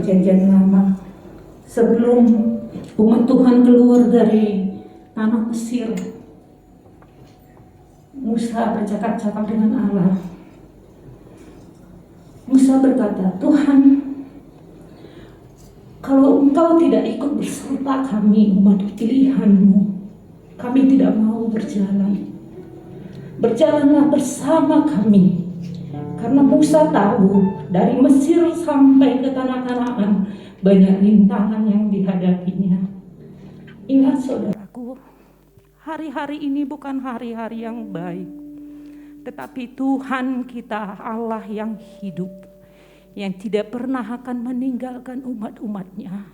Perjanjian Lama, sebelum umat Tuhan keluar dari tanah Mesir, Musa bercakap-cakap dengan Allah. Musa berkata, Tuhan, kalau Engkau tidak ikut beserta kami, umat pilihan-Mu, kami tidak mau berjalan. Berjalanlah bersama kami. Karena Musa tahu dari Mesir sampai ke tanah Kanaan banyak rintangan yang dihadapinya. Ingat saudaraku, hari-hari ini bukan hari-hari yang baik, tetapi Tuhan kita Allah yang hidup, yang tidak pernah akan meninggalkan umat-umatnya.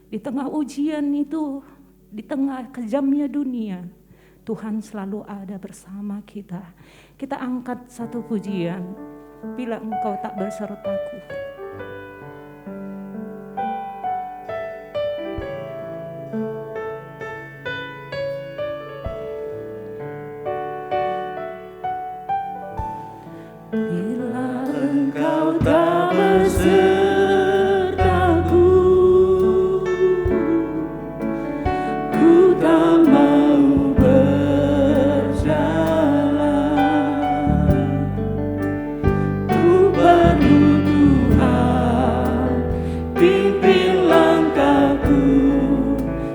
Di tengah ujian itu, di tengah kejamnya dunia, Tuhan selalu ada bersama kita. Kita angkat satu pujian, bila Engkau tak bersertaku. Bila Engkau tak bersertaku, ku tak mau berjalan. Ku perlu Tuhan, pimpin langkahku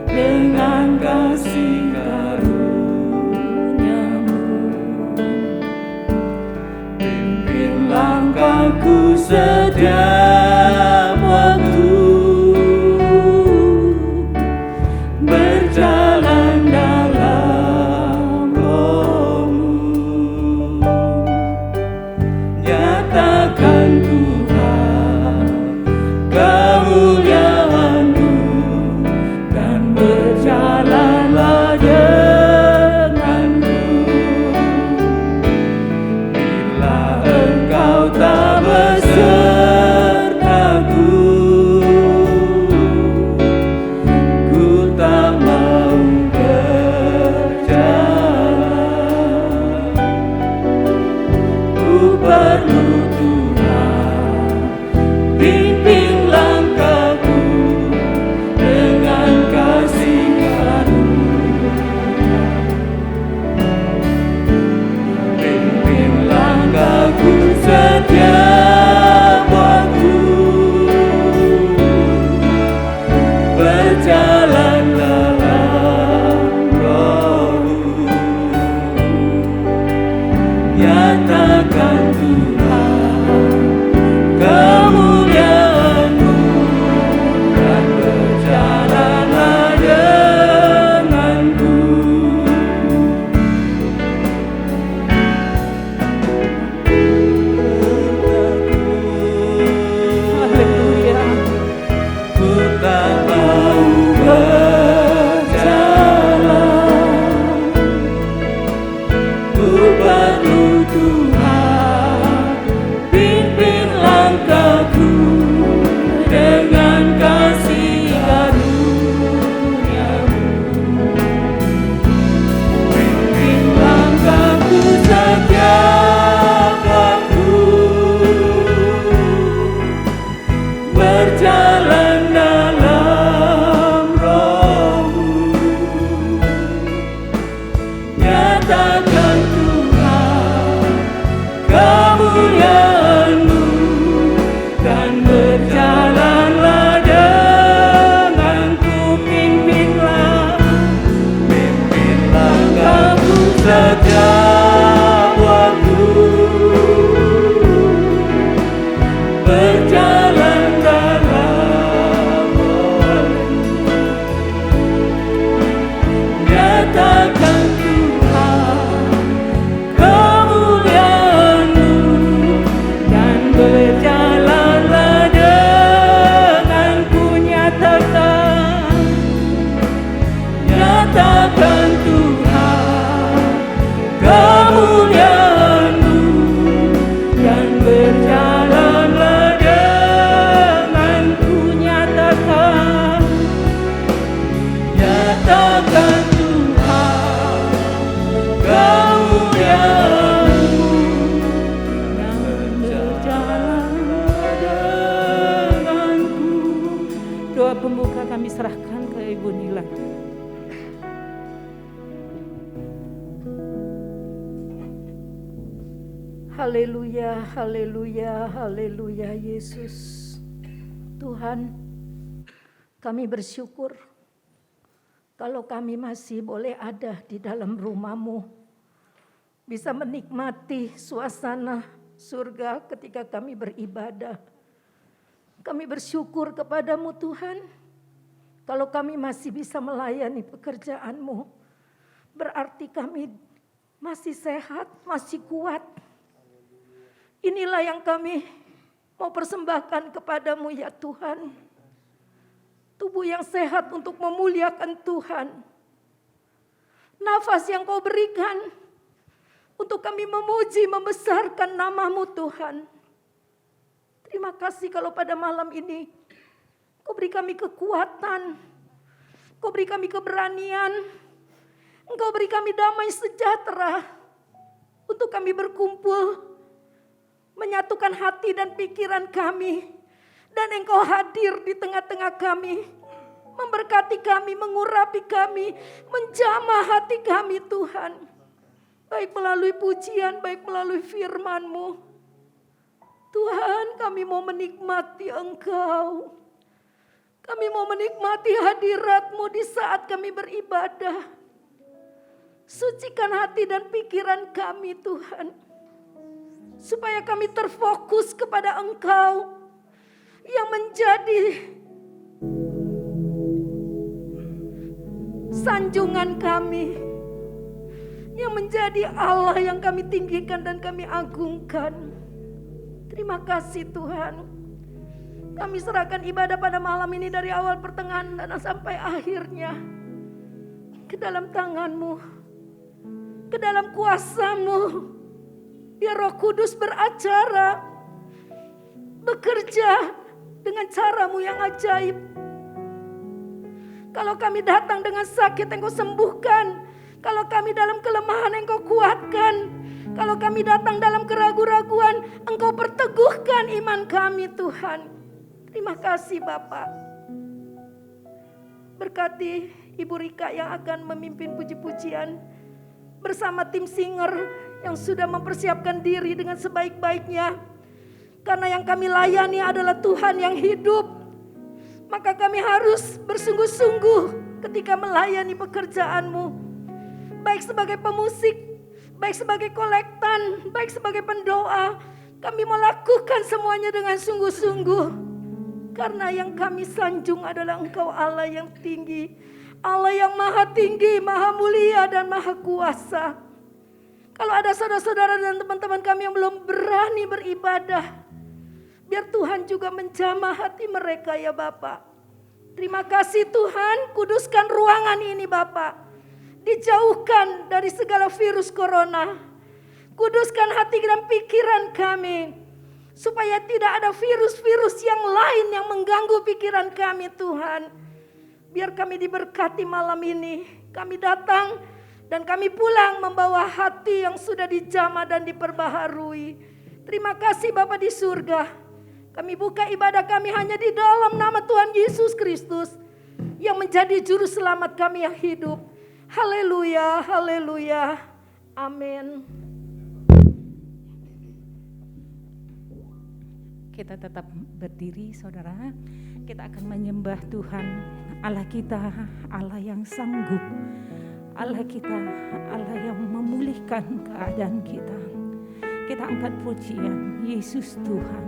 dengan kasih karunia-Mu. Pimpin langkahku setiap waktu, berjalan dalam Roh-Mu. Nyatakan Tuhan kemuliaan-Mu, dan berjalanlah denganku. Bila Engkau tak besertaku, ku tak mau berjalan. Ku perlu Tuhan, pimpin langkahku dengan kasih karunia. Pimpin langkahku setiap waktu, berjalan dalam Roh-Mu. Nyatakan Tuhan kemuliaan-Mu, dan berjalanlah denganku. Haleluya. Ku tak mau berjalan. Ku perlu Tuhan, pimpin langkahku dengan kasih karunia-Mu. Pimpin langkahku setiap waktu, berjalan dalam Roh-Mu. Nyatakan Tuhan kemuliaan-Mu, dan berjalanlah denganku. Pimpin langkahku setiap waktu, berjalan dalam Roh-Mu. Nyatakan Tuhan serahkan ke Ibu Nila. Haleluya, haleluya, haleluya Yesus. Tuhan, kami bersyukur kalau kami masih boleh ada di dalam rumah-Mu, bisa menikmati suasana surga ketika kami beribadah. Kami bersyukur kepada-Mu Tuhan, kalau kami masih bisa melayani pekerjaan-Mu, berarti kami masih sehat, masih kuat. Inilah yang kami mau persembahkan kepada-Mu ya Tuhan. Tubuh yang sehat untuk memuliakan Tuhan. Nafas yang Kau berikan untuk kami memuji, membesarkan nama-Mu Tuhan. Terima kasih kalau pada malam ini Kau beri kami kekuatan. Kau beri kami keberanian. Engkau beri kami damai sejahtera untuk kami berkumpul, menyatukan hati dan pikiran kami, dan Engkau hadir di tengah-tengah kami, memberkati kami, mengurapi kami, menjamah hati kami Tuhan. Baik melalui pujian, baik melalui firman-Mu. Tuhan, kami mau menikmati Engkau. Kami mau menikmati hadirat-Mu di saat kami beribadah. Sucikan hati dan pikiran kami Tuhan, supaya kami terfokus kepada Engkau yang menjadi sanjungan kami, yang menjadi Allah yang kami tinggikan dan kami agungkan. Terima kasih Tuhan. Kami serahkan ibadah pada malam ini dari awal, pertengahan, dan sampai akhirnya ke dalam tangan-Mu, ke dalam kuasa-Mu. Biar Roh Kudus beracara, bekerja dengan cara-Mu yang ajaib. Kalau kami datang dengan sakit, Engkau sembuhkan. Kalau kami dalam kelemahan, Engkau kuatkan. Kalau kami datang dalam keraguan-raguan, Engkau perteguhkan iman kami Tuhan. Terima kasih Bapak. Berkati Ibu Rika yang akan memimpin puji-pujian bersama tim singer yang sudah mempersiapkan diri dengan sebaik-baiknya. Karena yang kami layani adalah Tuhan yang hidup, maka kami harus bersungguh-sungguh ketika melayani pekerjaan-Mu. Baik sebagai pemusik, baik sebagai kolektan, baik sebagai pendoa, kami melakukan semuanya dengan sungguh-sungguh. Karena yang kami sanjung adalah Engkau Allah yang tinggi, Allah yang maha tinggi, maha mulia dan maha kuasa. Kalau ada saudara-saudara dan teman-teman kami yang belum berani beribadah, biar Tuhan juga menjamah hati mereka ya Bapak. Terima kasih Tuhan, kuduskan ruangan ini Bapak. Dijauhkan dari segala virus corona. Kuduskan hati dan pikiran kami, supaya tidak ada virus-virus yang lain yang mengganggu pikiran kami Tuhan. Biar kami diberkati malam ini. Kami datang dan kami pulang membawa hati yang sudah dijamah dan diperbaharui. Terima kasih Bapa di surga. Kami buka ibadah kami hanya di dalam nama Tuhan Yesus Kristus, yang menjadi juru selamat kami yang hidup. Haleluya, haleluya, amin. Kita tetap berdiri saudara. Kita akan menyembah Tuhan Allah kita, Allah yang sanggup, Allah kita, Allah yang memulihkan keadaan kita. Kita angkat pujian, Yesus Tuhan.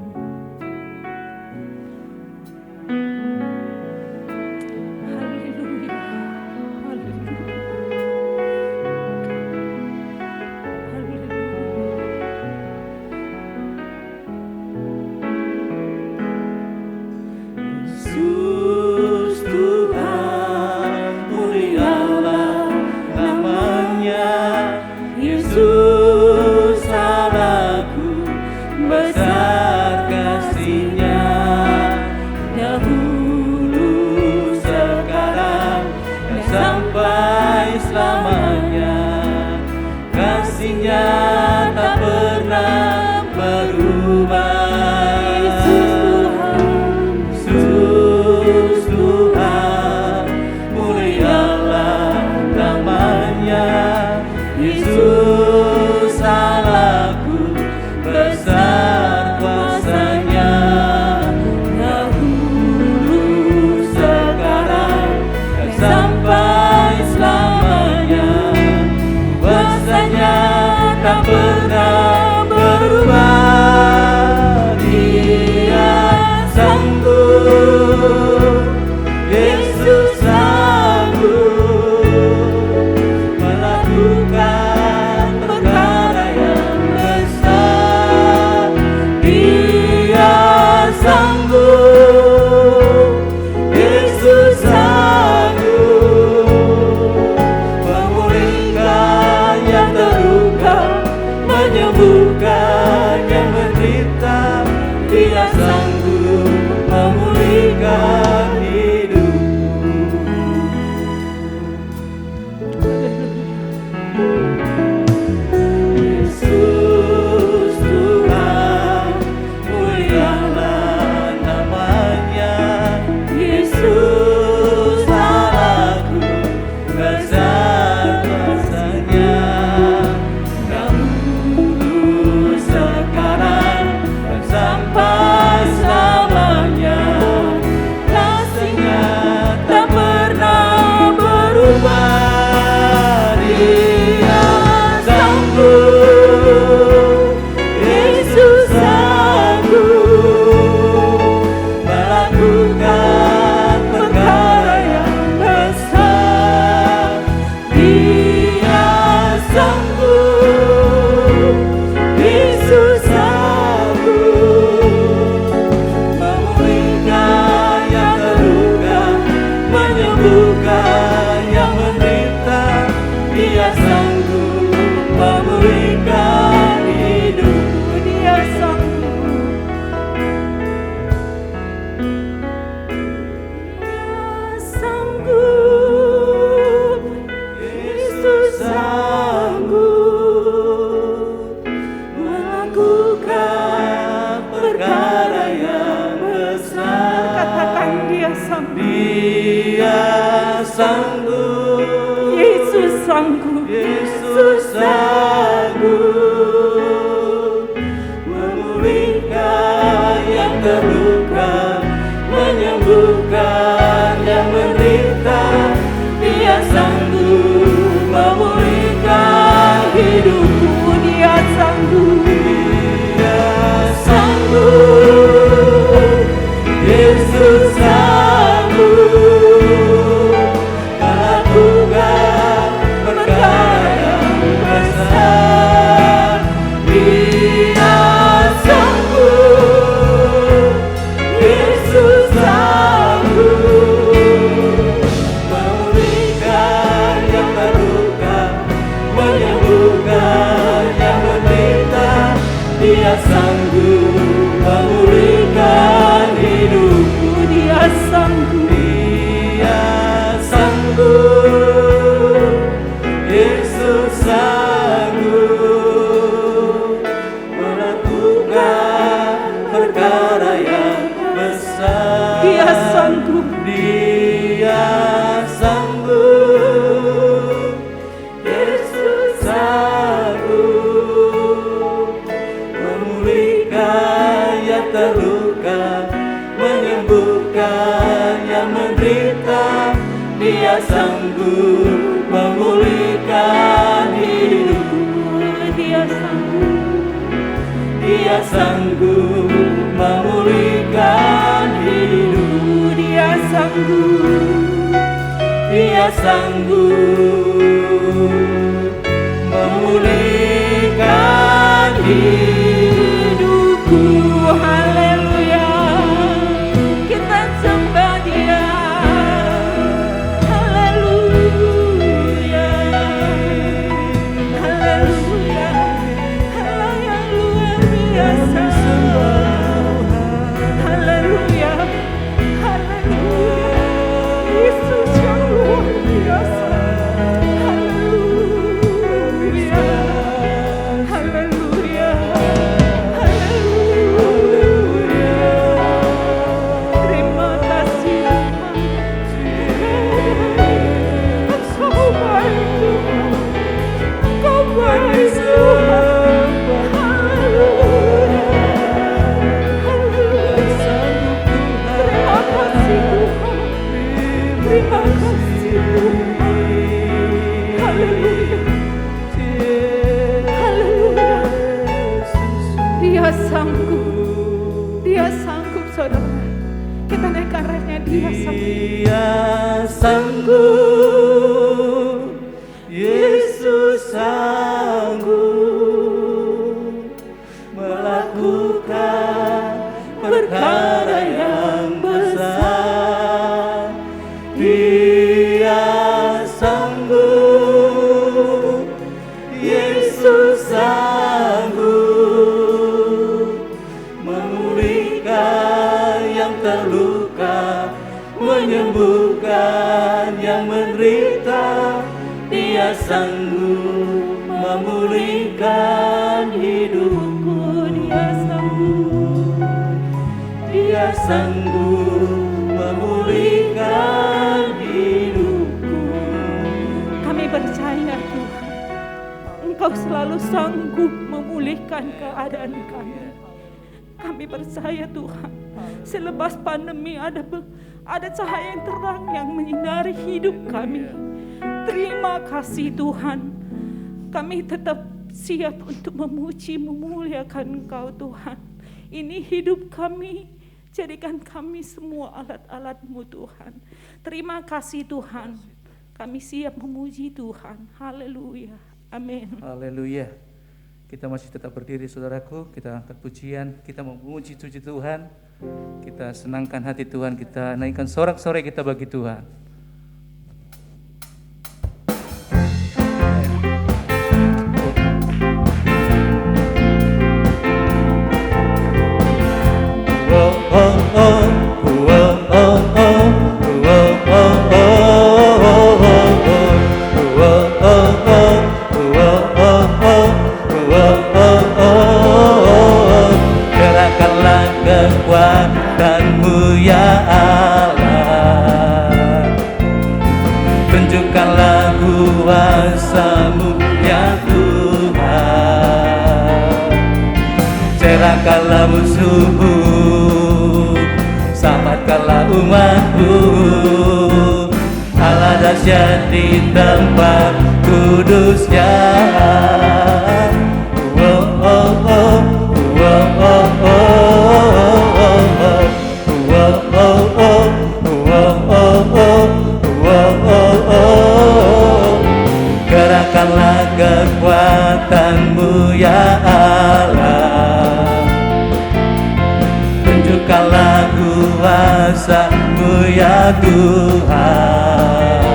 Besarkan Yesus Allahku, besar kuasa-Nya, dahulu, sekarang, dan sampai selamanya. Kuasa-Nya tak pernah berubah. Dia sanggup, Yesus sanggup melakukan perkara yang besar. Dia sanggup, Yesus sanggup memulihkan yang terluka, menyembuhkan yang menderita. Dia sanggup memulihkan hidupku. Yesus Tuhan, mulialah namanya. Yesus Allahku, besar kuasa-Nya, dahulu, sekarang, dan sampai selamanya. Kasih-Nya tak pernah berubah. Dia sanggup, Yesus sanggup melakukan perkara yang besar. Dia sanggup, Yesus sanggup memulihkan yang terluka, menyembuhkan yang menderita. Dia sanggup memulihkan hidupku. Dia sanggup. Dia sanggup, Yesus sanggup melakukan perkara yang besar. Katakan dia sanggup. Dia sanggup, Yesus sanggup. Yesus sanggup memulihkan yang terluka, menyembuhkan yang menderita. Dia sanggup memulihkan hidupku. Dia sanggup. Dia sanggup, Yesus sanggup melakukan perkara yang besar. Dia sanggup, Yesus sanggup memulihkan yang terluka, menyembuhkan yang menderita. Dia sanggup memulihkan hidupku. Dia sanggup. Dia sanggup, Yesus sanggup melakukan perkara yang besar. Dia sanggup. Dia sanggup, Yesus sanggup memulihkan yang terluka, menyembuhkan yang menderita. Dia sanggup memulihkan hidupku. Dia sanggup. Dia sanggup memulihkan hidupku. Dia sanggup. Dia sanggup memulihkan hidupku. Haleluya, kita sembah Dia. Haleluya, haleluya, Allah yang luar biasa. Haleluya, haleluya, Yesus yang luar biasa. Haleluya, haleluya. Terima kasih Tuhan. Haleluya. Haleluya. Dia sanggup. Dia sanggup, saudara. Kita naikkan refnya, dia sanggup. Dia sanggup, Yesus sanggup melakukan perkara yang besar. Dia sanggup, Yesus sanggup memulihkan yang terluka, menyembuhkan yang menderita. Dia sanggup memulihkan hidupku. Dia sanggup memulihkan hidupku. Kami percaya Tuhan, Engkau selalu sanggup memulihkan keadaan kami. Kami percaya Tuhan, selepas pandemi ada cahaya yang terang yang menyinari hidup kami. Terima kasih Tuhan, kami tetap siap untuk memuji, memuliakan Engkau Tuhan. Ini hidup kami, jadikan kami semua alat-alat-Mu Tuhan. Terima kasih Tuhan, kami siap memuji Tuhan. Haleluya, amin. Haleluya. Kita masih tetap berdiri saudaraku, kita angkat pujian, kita memuji Tuhan, kita senangkan hati Tuhan, kita naikkan sorak-sorai kita bagi Tuhan. Kekuatan-Mu ya Allah, tunjukkanlah kuasa-Mu ya Tuhan, cerahkanlah musuh-Mu, selamatkanlah umat-Mu. Allah dahsyat di tempat kudus-Nya. Gerakkanlah kekuatan-Mu ya Allah, tunjukkanlah kuasa-Mu ya Tuhan,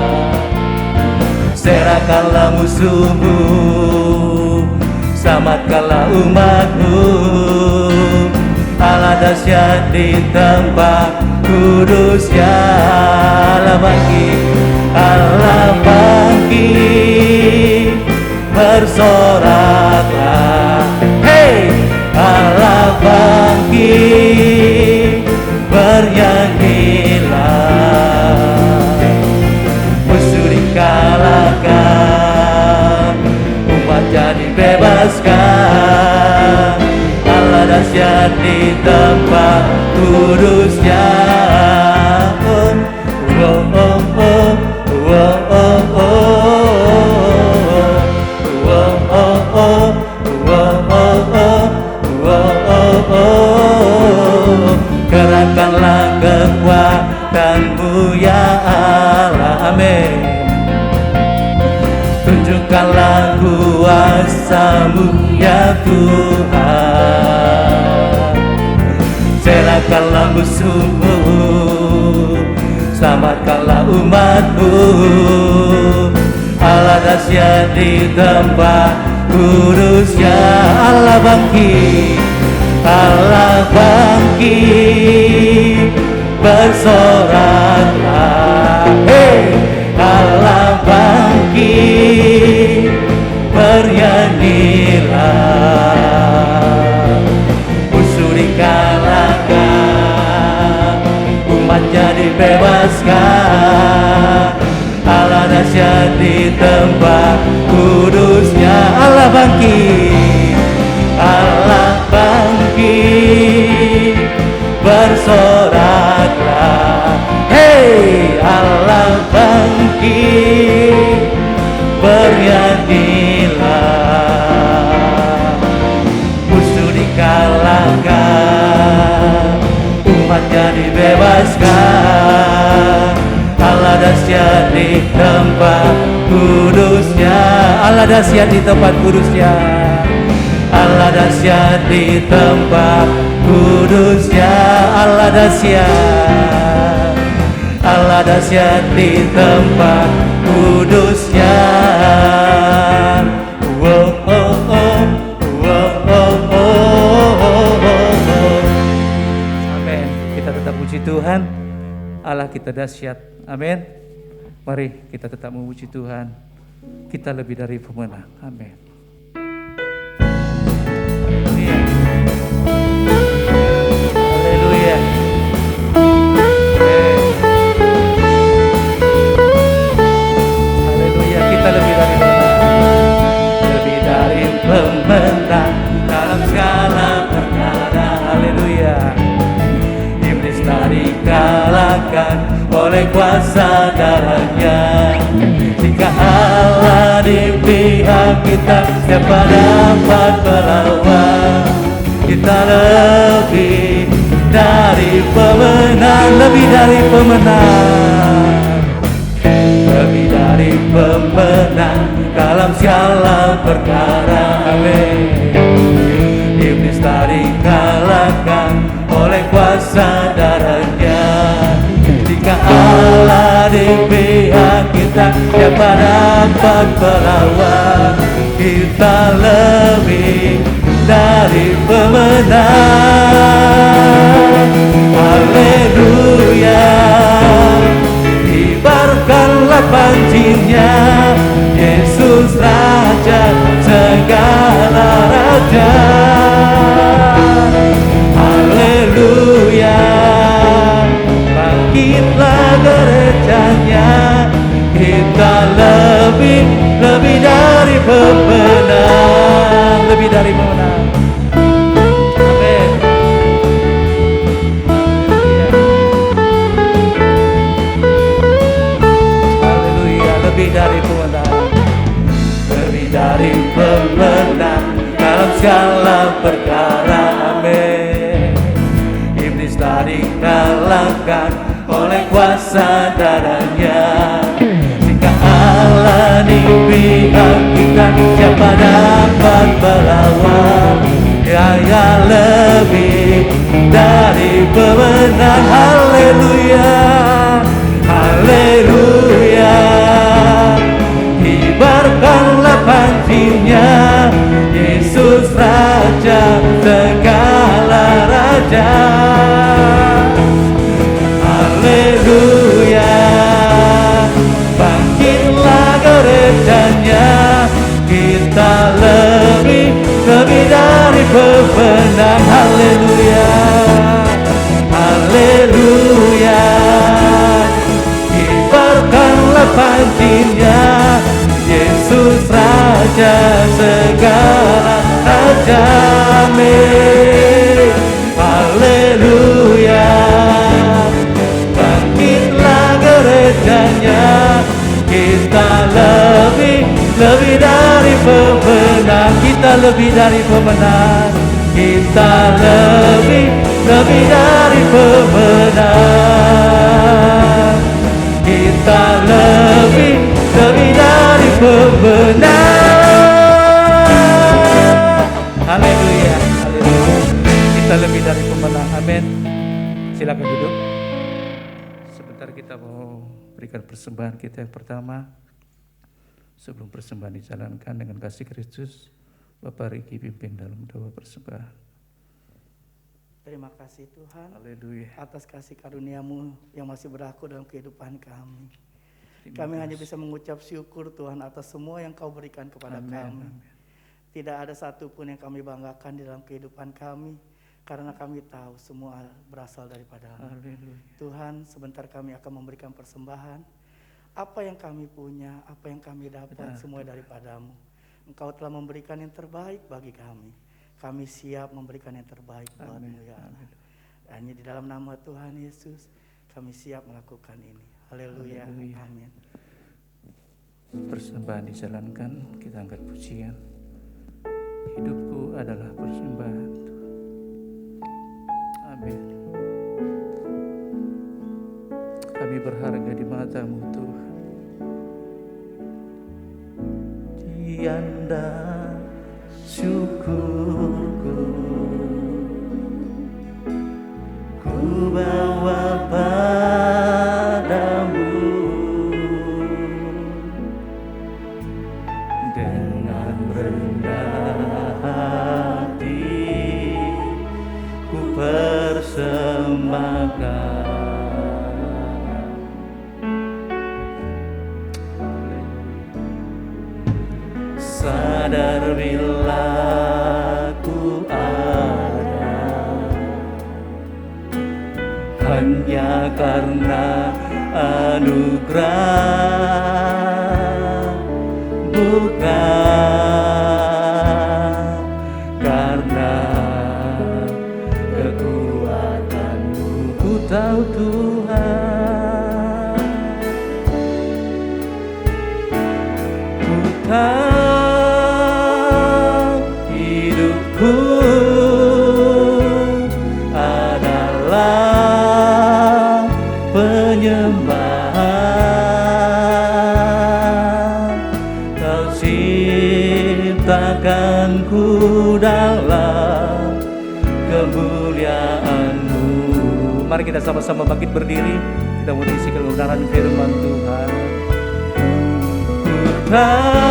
serahkanlah musuh-Mu, selamatkanlah umat-Mu. Allah dahsyat di tempat kudus-Nya. Allah bangkit, bersoraklah, hey, Allah bangkit, bernyanyilah, musuh dikalahkan, umat jadi bebaskan. Allah dahsyat di tempat kudus-Nya. Gerakkanlah kekuatan-Mu ya Allah, amin. Tunjukkanlah kuasa-Mu ya Tuhan, serahkanlah musuh-Mu, selamatkanlah umat-Mu. Allah dahsyat di tempat kudus-Nya. Allah bangkit, Allah bangkit, bersoraklah, hey, Allah bangkit, bernyanyilah, musuh dikalahkan, umat jadi bebaskan. Allah dahsyat dahsyat di tempat kudusnya. Allah bangkit, Allah bangkit, bersoraklah. Hei, Allah bangkit, bernyanyilah. Musuh dikalahkan, umatnya dibebaskan. Allah dahsyat di tempat kudusnya. Allah dahsyat di tempat kudusnya. Allah dahsyat di tempat kudusnya. Allah dahsyat. Allah dahsyat di tempat kudusnya. Wow, oh, oh. Wow, oh, oh, oh. Amin. Kita tetap puji Tuhan. Allah kita dahsyat. Amin. Mari kita tetap memuji Tuhan. Kita lebih dari pemenang. Amin. Haleluya. Haleluya. Haleluya. Kita lebih dari pemenang. Lebih dari pemenang dalam segala perkara. Haleluya. Iblis telah dikalahkan oleh kuasa darahnya. Jika Allah di pihak kita, siapa dapat melawan? Kita lebih dari pemenang, lebih dari pemenang, lebih dari pemenang dalam segala perkara. Amin. Iblis telah dikalahkan oleh kuasa darahnya. Jika Allah di pihak kita, siapa dapat melawan? Kita lebih dari pemenang. Haleluya. Kibarkanlah pancinya, Yesus Raja segala raja. Haleluya. Bangkitlah gerejanya, kita lebih dari pemenang, lebih dari pemenang. Amin. Haleluya, lebih dari pemenang, lebih dari pemenang dalam segala perkara. Amin. Iblis telah dikalahkan oleh kuasa darahnya. Jika Allah di pihak kita, siapa dapat melawan? Dia lebih dari pemenang. Haleluya. Haleluya. Kibarkanlah pancinya, Yesus Raja segala raja. Haleluya. Bangkitlah gerejanya, kita lebih dari pemenang. Haleluya. Haleluya. Kibarkanlah pancinya, Yesus Raja segala raja. Amin. Haleluya. Bangkitlah gerejanya, kita lebih dari pemenang. Kita lebih dari pemenang. Kita lebih dari pemenang. Kita lebih dari pemenang. Haleluya. Haleluya. Kita lebih dari pemenang. Amin. Silakan duduk. Sebentar kita mau berikan persembahan kita yang pertama. Sebelum persembahan dijalankan dengan kasih Kristus, Bapak Riki pimpin dalam doa persembahan. Terima kasih Tuhan. Haleluya. Atas kasih karunia-Mu yang masih berlaku dalam kehidupan kami. kasih. Kami hanya bisa mengucap syukur Tuhan atas semua yang Kau berikan kepada Amin. kami. Amin. Tidak ada satupun yang kami banggakan di dalam kehidupan kami, karena kami tahu semua berasal daripada-Mu. Haleluya. Tuhan, sebentar kami akan memberikan persembahan. Apa yang kami punya, apa yang kami dapat, semua daripada-Mu. Engkau telah memberikan yang terbaik bagi kami. Kami siap memberikan yang terbaik buat-Mu ya Allah. Hanya di dalam nama Tuhan Yesus kami siap melakukan ini. Haleluya. Amin. Persembahan dijalankan, kita angkat pujian. Hidupku adalah persembahan. Amin. Kami berharga di mata-Mu Tuhan. Tiada syukurku ku bawa padamu dengan rendah hati ku persembahkan. Sadar bila ku ada hanya karena anugerah, bukan karena kekuatanmu. Ku tahu Tuhan, ku tahu hidupku adalah penyembahan. Kau ciptakanku dalam kemuliaan-Mu. Mari kita sama-sama bangkit berdiri. Kita mau isi kebenaran firman Tuhan. Ku tahu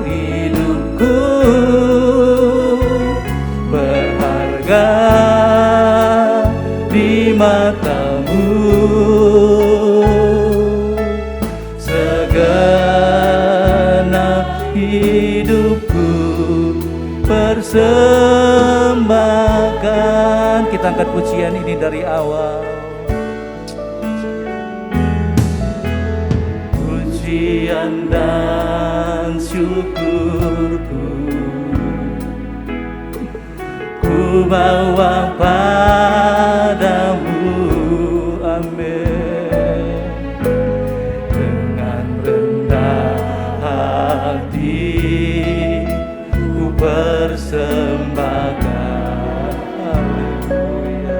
hidupku berharga di mata-Mu. Segenap hidupku persembahkan. Kita angkat pujian ini dari awal. Pujian dan syukurku ku bawa padamu. Amin. Dengan rendah hati ku persembahkan. Haleluya.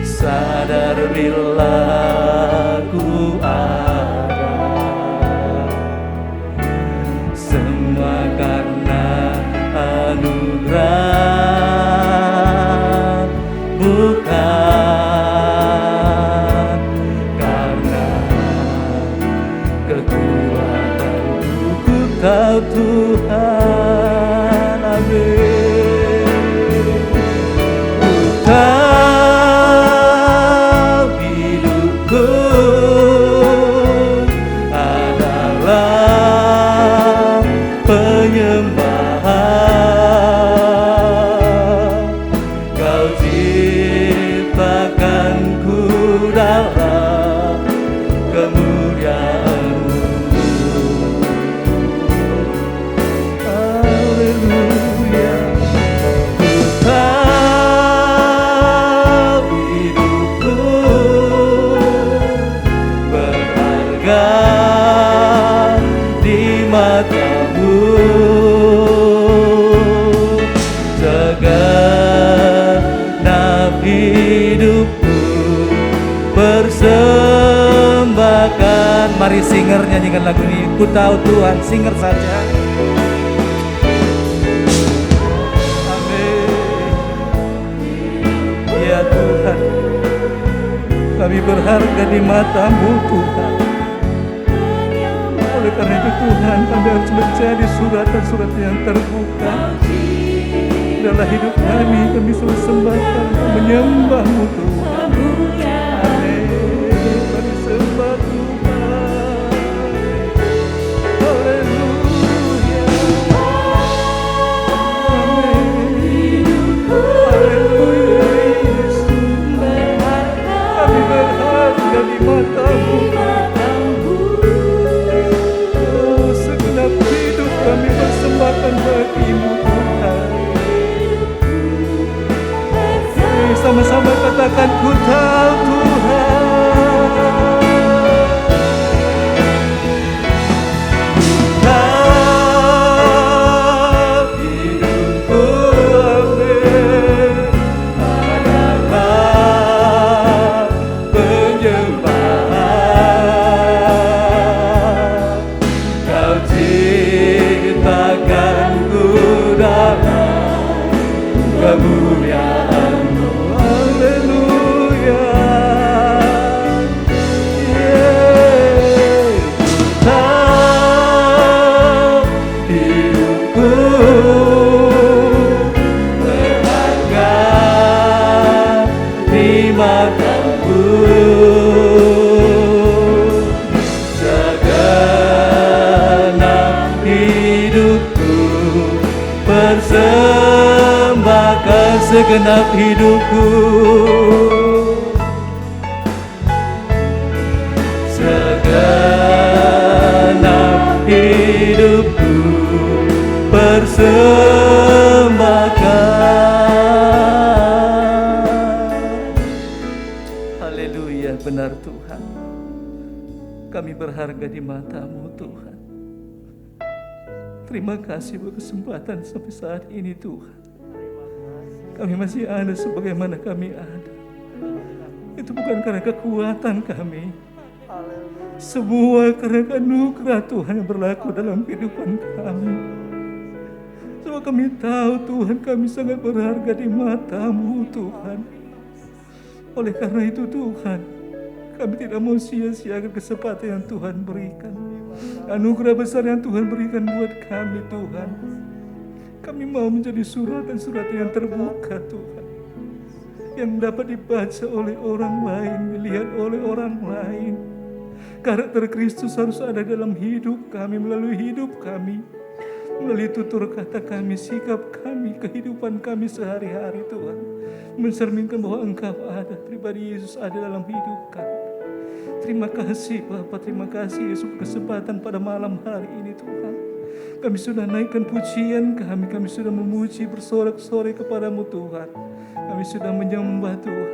Sadar bila ku ada semua karena anugerah, bukan karena kekuatanku. Ku tahu Tuhan, amin. Ku tahu hidupku adalah penyembahan. Kau ciptakanku dalam kemuliaan-Mu. Haleluya. Ku tahu hidupku berharga di mata-Mu. Segenap hidupku persembahkan. Mari singer nyanyikan lagu ini. Ku tahu Tuhan, singer saja. Amin. Ya Tuhan, kami berharga di mata-Mu Tuhan. Oleh karena itu Tuhan, kami harus menjadi suratan-surat yang terbuka. Dalam hidup kami selalu sembahkan, menyembah-Mu Tuhan. Amin. Kami sembah Tuhan. Haleluya. Amin. Haleluya Yesus. segenap hidupku. Segenap hidupku persembahkan. Haleluya, benar Tuhan. Kami berharga di mata-Mu Tuhan. Terima kasih buat kesempatan sampai saat ini Tuhan. Kami masih ada sebagaimana kami ada. Itu bukan karena kekuatan kami. Semua karena anugerah Tuhan yang berlaku dalam kehidupan kami. Sebab kami tahu Tuhan kami sangat berharga di mata-Mu Tuhan. Oleh karena itu Tuhan, kami tidak mau sia-siakan kesempatan yang Tuhan berikan. Anugerah besar yang Tuhan berikan buat kami Tuhan. Kami mau menjadi surat dan surat yang terbuka Tuhan, yang dapat dibaca oleh orang lain, dilihat oleh orang lain. Karakter Kristus harus ada dalam hidup kami, melalui hidup kami, melalui tutur kata kami, sikap kami, kehidupan kami sehari-hari Tuhan. Mencerminkan bahwa Engkau ada, pribadi Yesus ada dalam hidup kami. Terima kasih Bapa, terima kasih Yesus kesempatan pada malam hari ini Tuhan. Kami sudah naikkan pujian kami sudah memuji bersorak-sorai kepadamu Tuhan. Kami sudah menyembah Tuhan.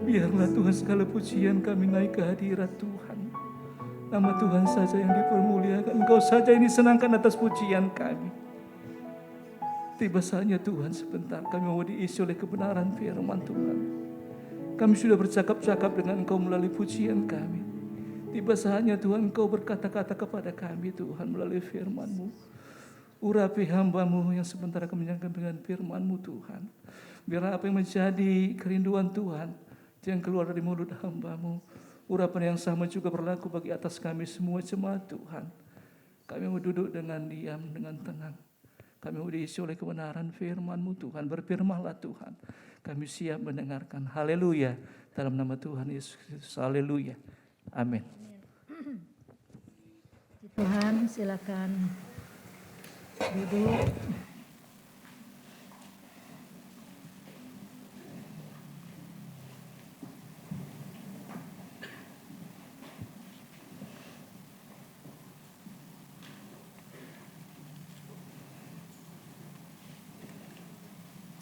Biarlah Tuhan segala pujian kami naik ke hadirat Tuhan. Nama Tuhan saja yang dipermuliakan. Engkau saja yang disenangkan atas pujian kami. Tiba saatnya Tuhan sebentar kami mau diisi oleh kebenaran firman Tuhan. Kami sudah bercakap-cakap dengan Engkau melalui pujian kami. Tiba saatnya Tuhan Engkau berkata-kata kepada kami Tuhan melalui firman-Mu. Urapi hamba-Mu yang sebentar akan menyampaikan dengan firman-Mu Tuhan. Biarlah apa yang menjadi kerinduan Tuhan yang keluar dari mulut hamba-Mu, urapan yang sama juga berlaku bagi atas kami semua jemaat Tuhan. Kami mau duduk dengan diam, dengan tenang. Kami mau diisi oleh kebenaran firman-Mu Tuhan. Berfirmanlah Tuhan. Kami siap mendengarkan. Haleluya. Dalam nama Tuhan Yesus Kristus. Haleluya. Amin. Tuhan, silakan duduk.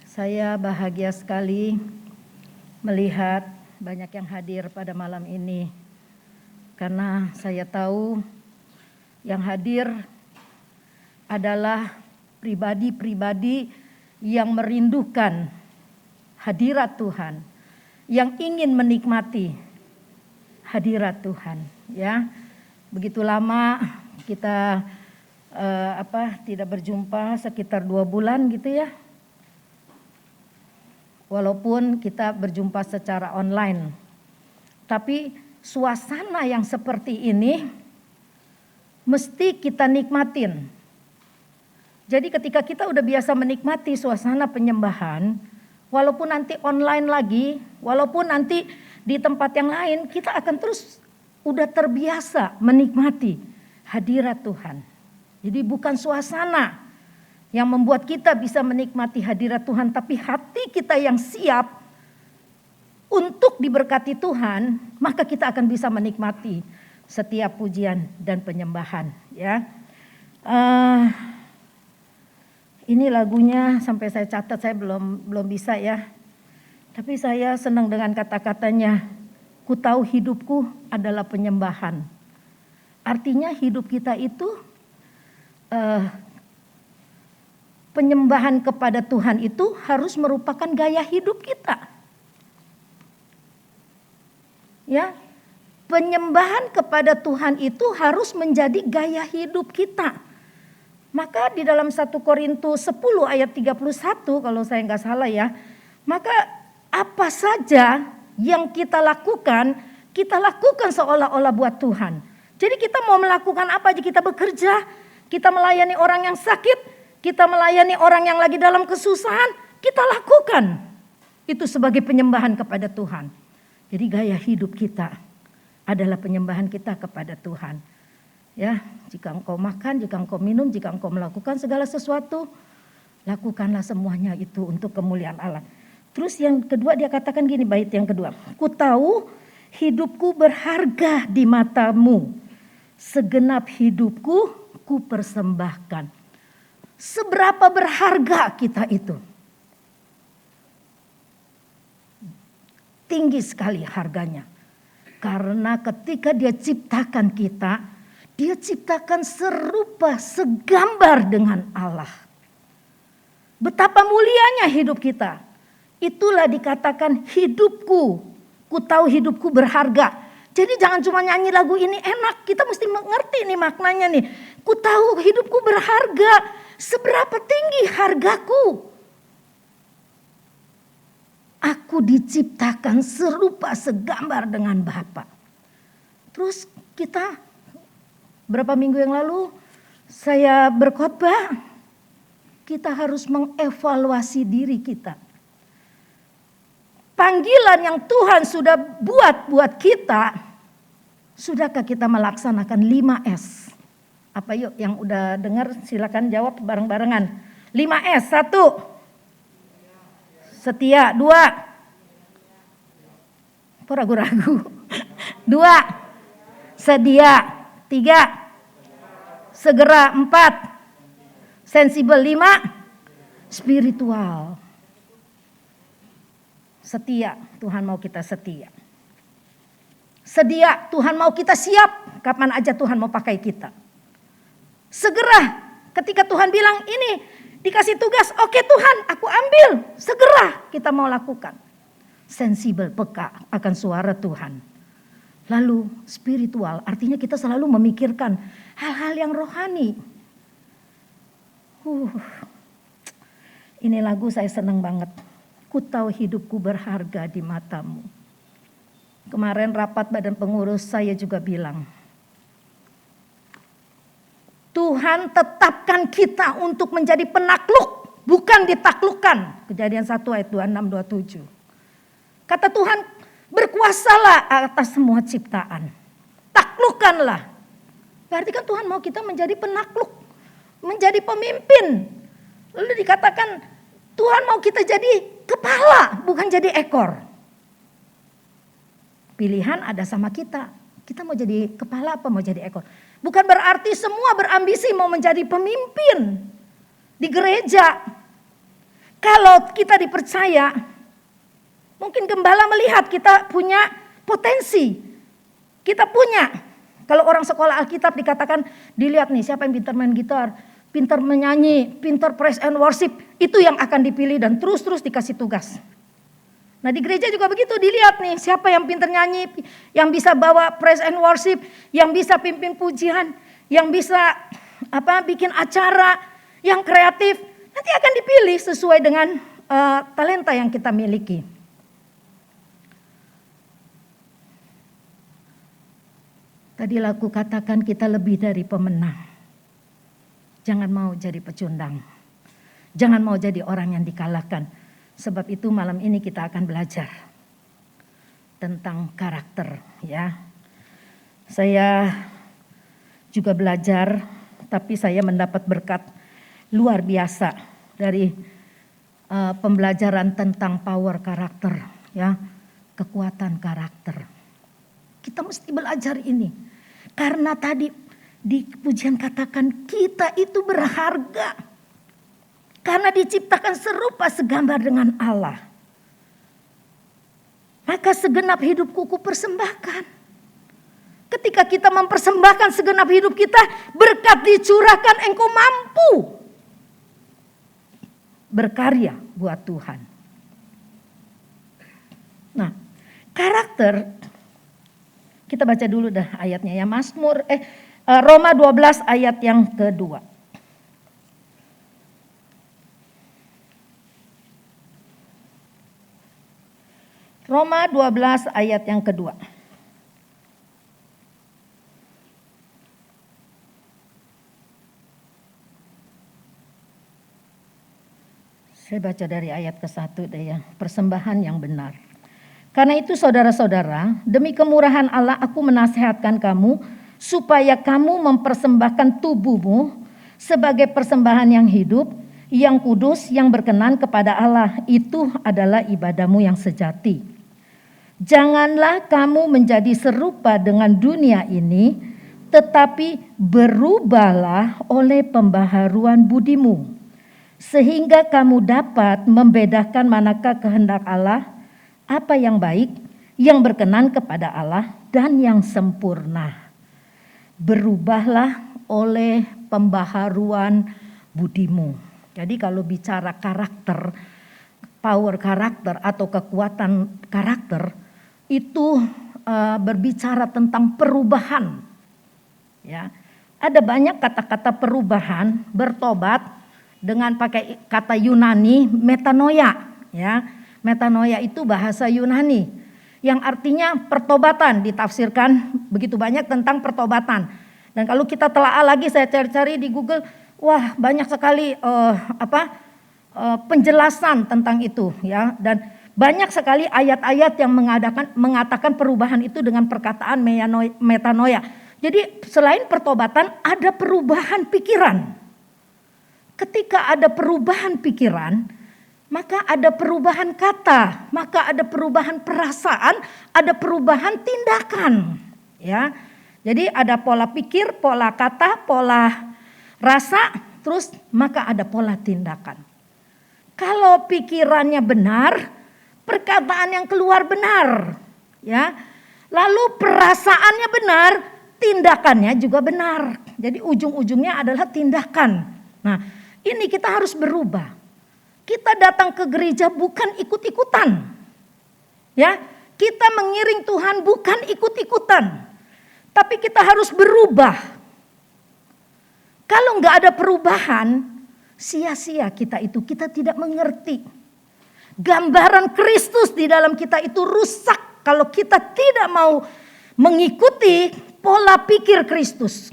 Saya bahagia sekali melihat banyak yang hadir pada malam ini. Karena saya tahu yang hadir adalah pribadi-pribadi yang merindukan hadirat Tuhan, yang ingin menikmati hadirat Tuhan. Ya, begitu lama kita tidak berjumpa, sekitar 2 bulan gitu ya. Walaupun kita berjumpa secara online, tapi suasana yang seperti ini mesti kita nikmatin. Jadi ketika kita udah biasa menikmati suasana penyembahan, walaupun nanti online lagi, walaupun nanti di tempat yang lain, kita akan terus udah terbiasa menikmati hadirat Tuhan. Jadi bukan suasana yang membuat kita bisa menikmati hadirat Tuhan, tapi hati kita yang siap untuk diberkati Tuhan, maka kita akan bisa menikmati setiap pujian dan penyembahan. Ya, ini lagunya sampai saya catat, saya belum bisa ya. Tapi saya senang dengan kata-katanya. Ku tahu hidupku adalah penyembahan. Artinya hidup kita itu penyembahan kepada Tuhan itu harus merupakan gaya hidup kita. Ya, penyembahan kepada Tuhan itu harus menjadi gaya hidup kita. Maka di dalam 1 Korintus 10 ayat 31 kalau saya nggak salah ya. Maka apa saja yang kita lakukan seolah-olah buat Tuhan. Jadi kita mau melakukan apa aja, kita bekerja, kita melayani orang yang sakit, kita melayani orang yang lagi dalam kesusahan, kita lakukan. Itu sebagai penyembahan kepada Tuhan. Jadi gaya hidup kita adalah penyembahan kita kepada Tuhan. Ya, jika engkau makan, jika engkau minum, jika engkau melakukan segala sesuatu, Lakukanlah semuanya itu untuk kemuliaan Allah. Terus yang kedua dia katakan gini, bait yang kedua. Ku tahu hidupku berharga di matamu. Segenap hidupku ku persembahkan. Seberapa berharga kita itu? Tinggi sekali harganya. Karena ketika dia ciptakan kita, dia ciptakan serupa, segambar dengan Allah. Betapa mulianya hidup kita. Itulah dikatakan hidupku. Ku tahu hidupku berharga. Jadi jangan cuma nyanyi lagu ini enak. Kita mesti mengerti nih maknanya nih. Ku tahu hidupku berharga. Seberapa tinggi hargaku. Aku diciptakan serupa segambar dengan Bapa. Terus kita berapa minggu yang lalu saya berkhotbah. Kita harus mengevaluasi diri kita. Panggilan yang Tuhan sudah buat kita, sudahkah kita melaksanakan 5S? Apa yuk yang udah dengar silakan jawab bareng-barengan. 5S, 1. Setia, 2. Ragu-ragu. 2. Sedia, 3. Segera, 4. Sensibel, 5. Spiritual. Setia, Tuhan mau kita setia. Sedia, Tuhan mau kita siap. Kapan aja Tuhan mau pakai kita. Segera, ketika Tuhan bilang ini dikasih tugas, oke Tuhan aku ambil. Segera kita mau lakukan. Sensibel, peka akan suara Tuhan. Lalu spiritual, artinya kita selalu memikirkan hal-hal yang rohani. Ini lagu saya senang banget. Ku tahu hidupku berharga di matamu. Kemarin rapat badan pengurus saya juga bilang. Tuhan tetapkan kita untuk menjadi penakluk. Bukan ditaklukkan. Kejadian 1 ayat 26-27. Kata Tuhan, berkuasalah atas semua ciptaan. Taklukkanlah. Berarti kan Tuhan mau kita menjadi penakluk. Menjadi pemimpin. Lalu dikatakan Tuhan mau kita jadi kepala, bukan jadi ekor. Pilihan ada sama kita. Kita mau jadi kepala apa mau jadi ekor. Bukan berarti semua berambisi mau menjadi pemimpin di gereja. Kalau kita dipercaya, mungkin gembala melihat kita punya potensi. Kita punya. Kalau orang sekolah Alkitab dikatakan, dilihat nih siapa yang pintar main gitar, pintar menyanyi, pintar praise and worship. Itu yang akan dipilih dan terus-terus dikasih tugas. Nah di gereja juga begitu, dilihat nih siapa yang pintar nyanyi, yang bisa bawa praise and worship, yang bisa pimpin pujian, yang bisa bikin acara, yang kreatif. Nanti akan dipilih sesuai dengan talenta yang kita miliki. Tadi aku katakan kita lebih dari pemenang. Jangan mau jadi pecundang. Jangan mau jadi orang yang dikalahkan. Sebab itu malam ini kita akan belajar tentang karakter ya. Saya juga belajar tapi saya mendapat berkat luar biasa dari pembelajaran tentang power karakter ya, kekuatan karakter. Kita mesti belajar ini. Karena tadi di pujian katakan kita itu berharga. Karena diciptakan serupa segambar dengan Allah. Maka segenap hidupku ku persembahkan. Ketika kita mempersembahkan segenap hidup kita, berkat dicurahkan, engkau mampu berkarya buat Tuhan. Nah, karakter kita baca dulu dah ayatnya ya. Roma 12 ayat yang kedua. Roma 12 ayat yang kedua. Saya baca dari ayat ke-1 deh ya. Persembahan yang benar. Karena itu saudara-saudara, demi kemurahan Allah aku menasihatkan kamu supaya kamu mempersembahkan tubuhmu sebagai persembahan yang hidup, yang kudus, yang berkenan kepada Allah. Itu adalah ibadahmu yang sejati. Janganlah kamu menjadi serupa dengan dunia ini, tetapi berubahlah oleh pembaharuan budimu, sehingga kamu dapat membedakan manakah kehendak Allah, apa yang baik, yang berkenan kepada Allah, dan yang sempurna. Berubahlah oleh pembaharuan budimu. Jadi kalau bicara karakter, power karakter atau kekuatan karakter, itu berbicara tentang perubahan. Ya, ada banyak kata-kata perubahan, bertobat dengan pakai kata Yunani metanoia. Ya, metanoia itu bahasa Yunani yang artinya pertobatan, ditafsirkan begitu banyak tentang pertobatan. Dan kalau kita telaah lagi, saya cari-cari di Google, wah banyak sekali penjelasan tentang itu, ya. Dan banyak sekali ayat-ayat yang mengatakan perubahan itu dengan perkataan metanoia. Jadi selain pertobatan ada perubahan pikiran. Ketika ada perubahan pikiran, maka ada perubahan kata, maka ada perubahan perasaan, ada perubahan tindakan, ya. Jadi ada pola pikir, pola kata, pola rasa, terus maka ada pola tindakan. Kalau pikirannya benar, perkataan yang keluar benar, ya. Lalu perasaannya benar, tindakannya juga benar. Jadi ujung-ujungnya adalah tindakan. Nah, ini kita harus berubah. Kita datang ke gereja bukan ikut-ikutan. Ya, kita mengiring Tuhan bukan ikut-ikutan. Tapi kita harus berubah. Kalau enggak ada perubahan, sia-sia kita itu. Kita tidak mengerti. Gambaran Kristus di dalam kita itu rusak kalau kita tidak mau mengikuti pola pikir Kristus.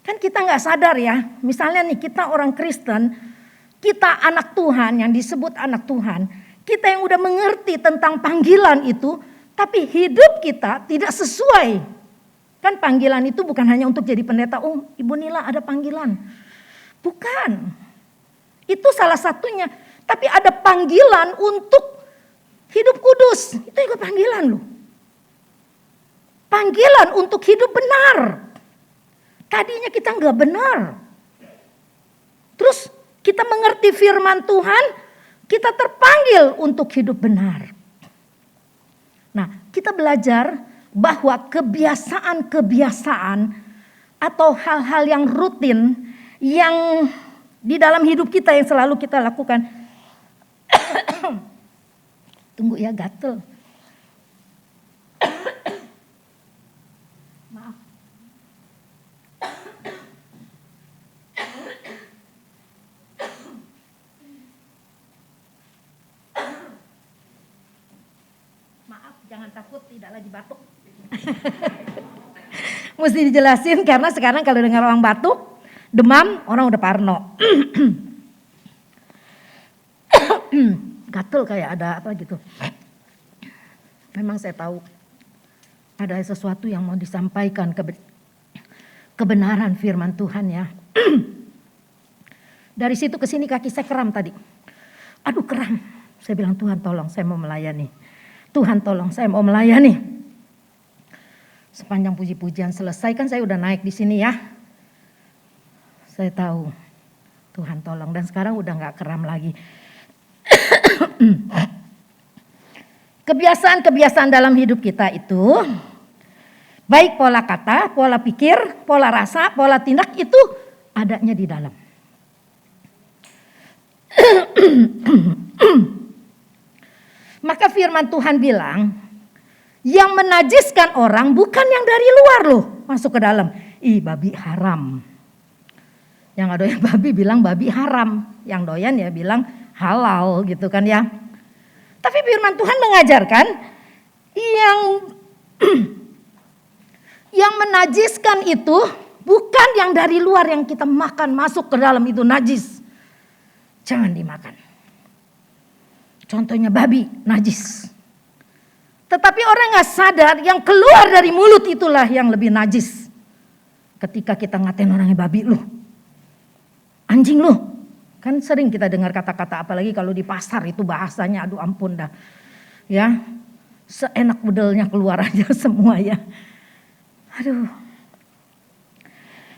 Kan kita enggak sadar ya. Misalnya nih kita orang Kristen, kita anak Tuhan yang disebut anak Tuhan. Kita yang udah mengerti tentang panggilan itu, tapi hidup kita tidak sesuai. Kan panggilan itu bukan hanya untuk jadi pendeta. Oh, Ibu Nila ada panggilan. Bukan. Itu salah satunya. Tapi ada panggilan untuk hidup kudus. Itu juga panggilan loh. Panggilan untuk hidup benar. Tadinya kita enggak benar. Terus kita mengerti firman Tuhan, kita terpanggil untuk hidup benar. Nah, kita belajar bahwa kebiasaan-kebiasaan atau hal-hal yang rutin yang di dalam hidup kita yang selalu kita lakukan. Tunggu ya, gatel. Maaf. Jangan takut, tidak lagi batuk. Mesti dijelasin karena sekarang kalau dengar orang batuk, demam, orang udah parno. Gatel kayak ada apa gitu. Memang saya tahu ada sesuatu yang mau disampaikan, kebenaran firman Tuhan ya. Dari situ ke sini kaki saya kram tadi. Aduh kram. Saya bilang Tuhan tolong saya mau melayani. Tuhan tolong saya mau melayani. Sepanjang puji-pujian selesai kan saya udah naik di sini ya. Saya tahu Tuhan tolong dan sekarang udah gak kram lagi. Kebiasaan-kebiasaan dalam hidup kita itu baik pola kata, pola pikir, pola rasa, pola tindak itu adanya di dalam. Maka firman Tuhan bilang, yang menajiskan orang bukan yang dari luar loh masuk ke dalam. Ih, babi haram. Yang gak doyan babi bilang babi haram. Yang doyan ya bilang halal gitu kan ya. Tapi firman Tuhan mengajarkan yang menajiskan itu bukan yang dari luar yang kita makan masuk ke dalam itu najis. Jangan dimakan. Contohnya babi, najis. Tetapi orang gak sadar yang keluar dari mulut itulah yang lebih najis. Ketika kita ngatain orangnya babi lu, anjing lu, Kan sering kita dengar kata-kata, apalagi kalau di pasar itu bahasanya aduh ampun dah. Ya, seenak bedelnya keluar aja semua ya. Aduh.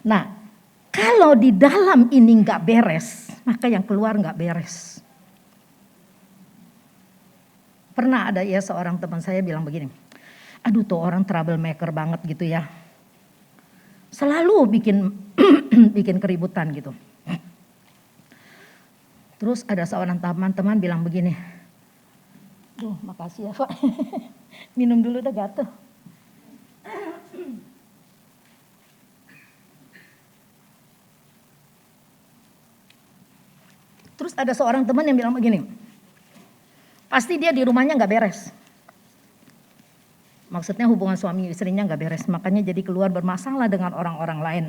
Nah, kalau di dalam ini nggak beres, maka yang keluar nggak beres. Pernah ada ya seorang teman saya bilang begini, aduh tuh orang troublemaker banget gitu ya. Selalu bikin keributan gitu. Terus ada seorang teman bilang begini, duh makasih ya Pak, minum dulu udah gatel. Terus ada seorang teman yang bilang begini, pasti dia di rumahnya nggak beres. Maksudnya hubungan suami istrinya nggak beres, makanya jadi keluar bermasalah dengan orang-orang lain.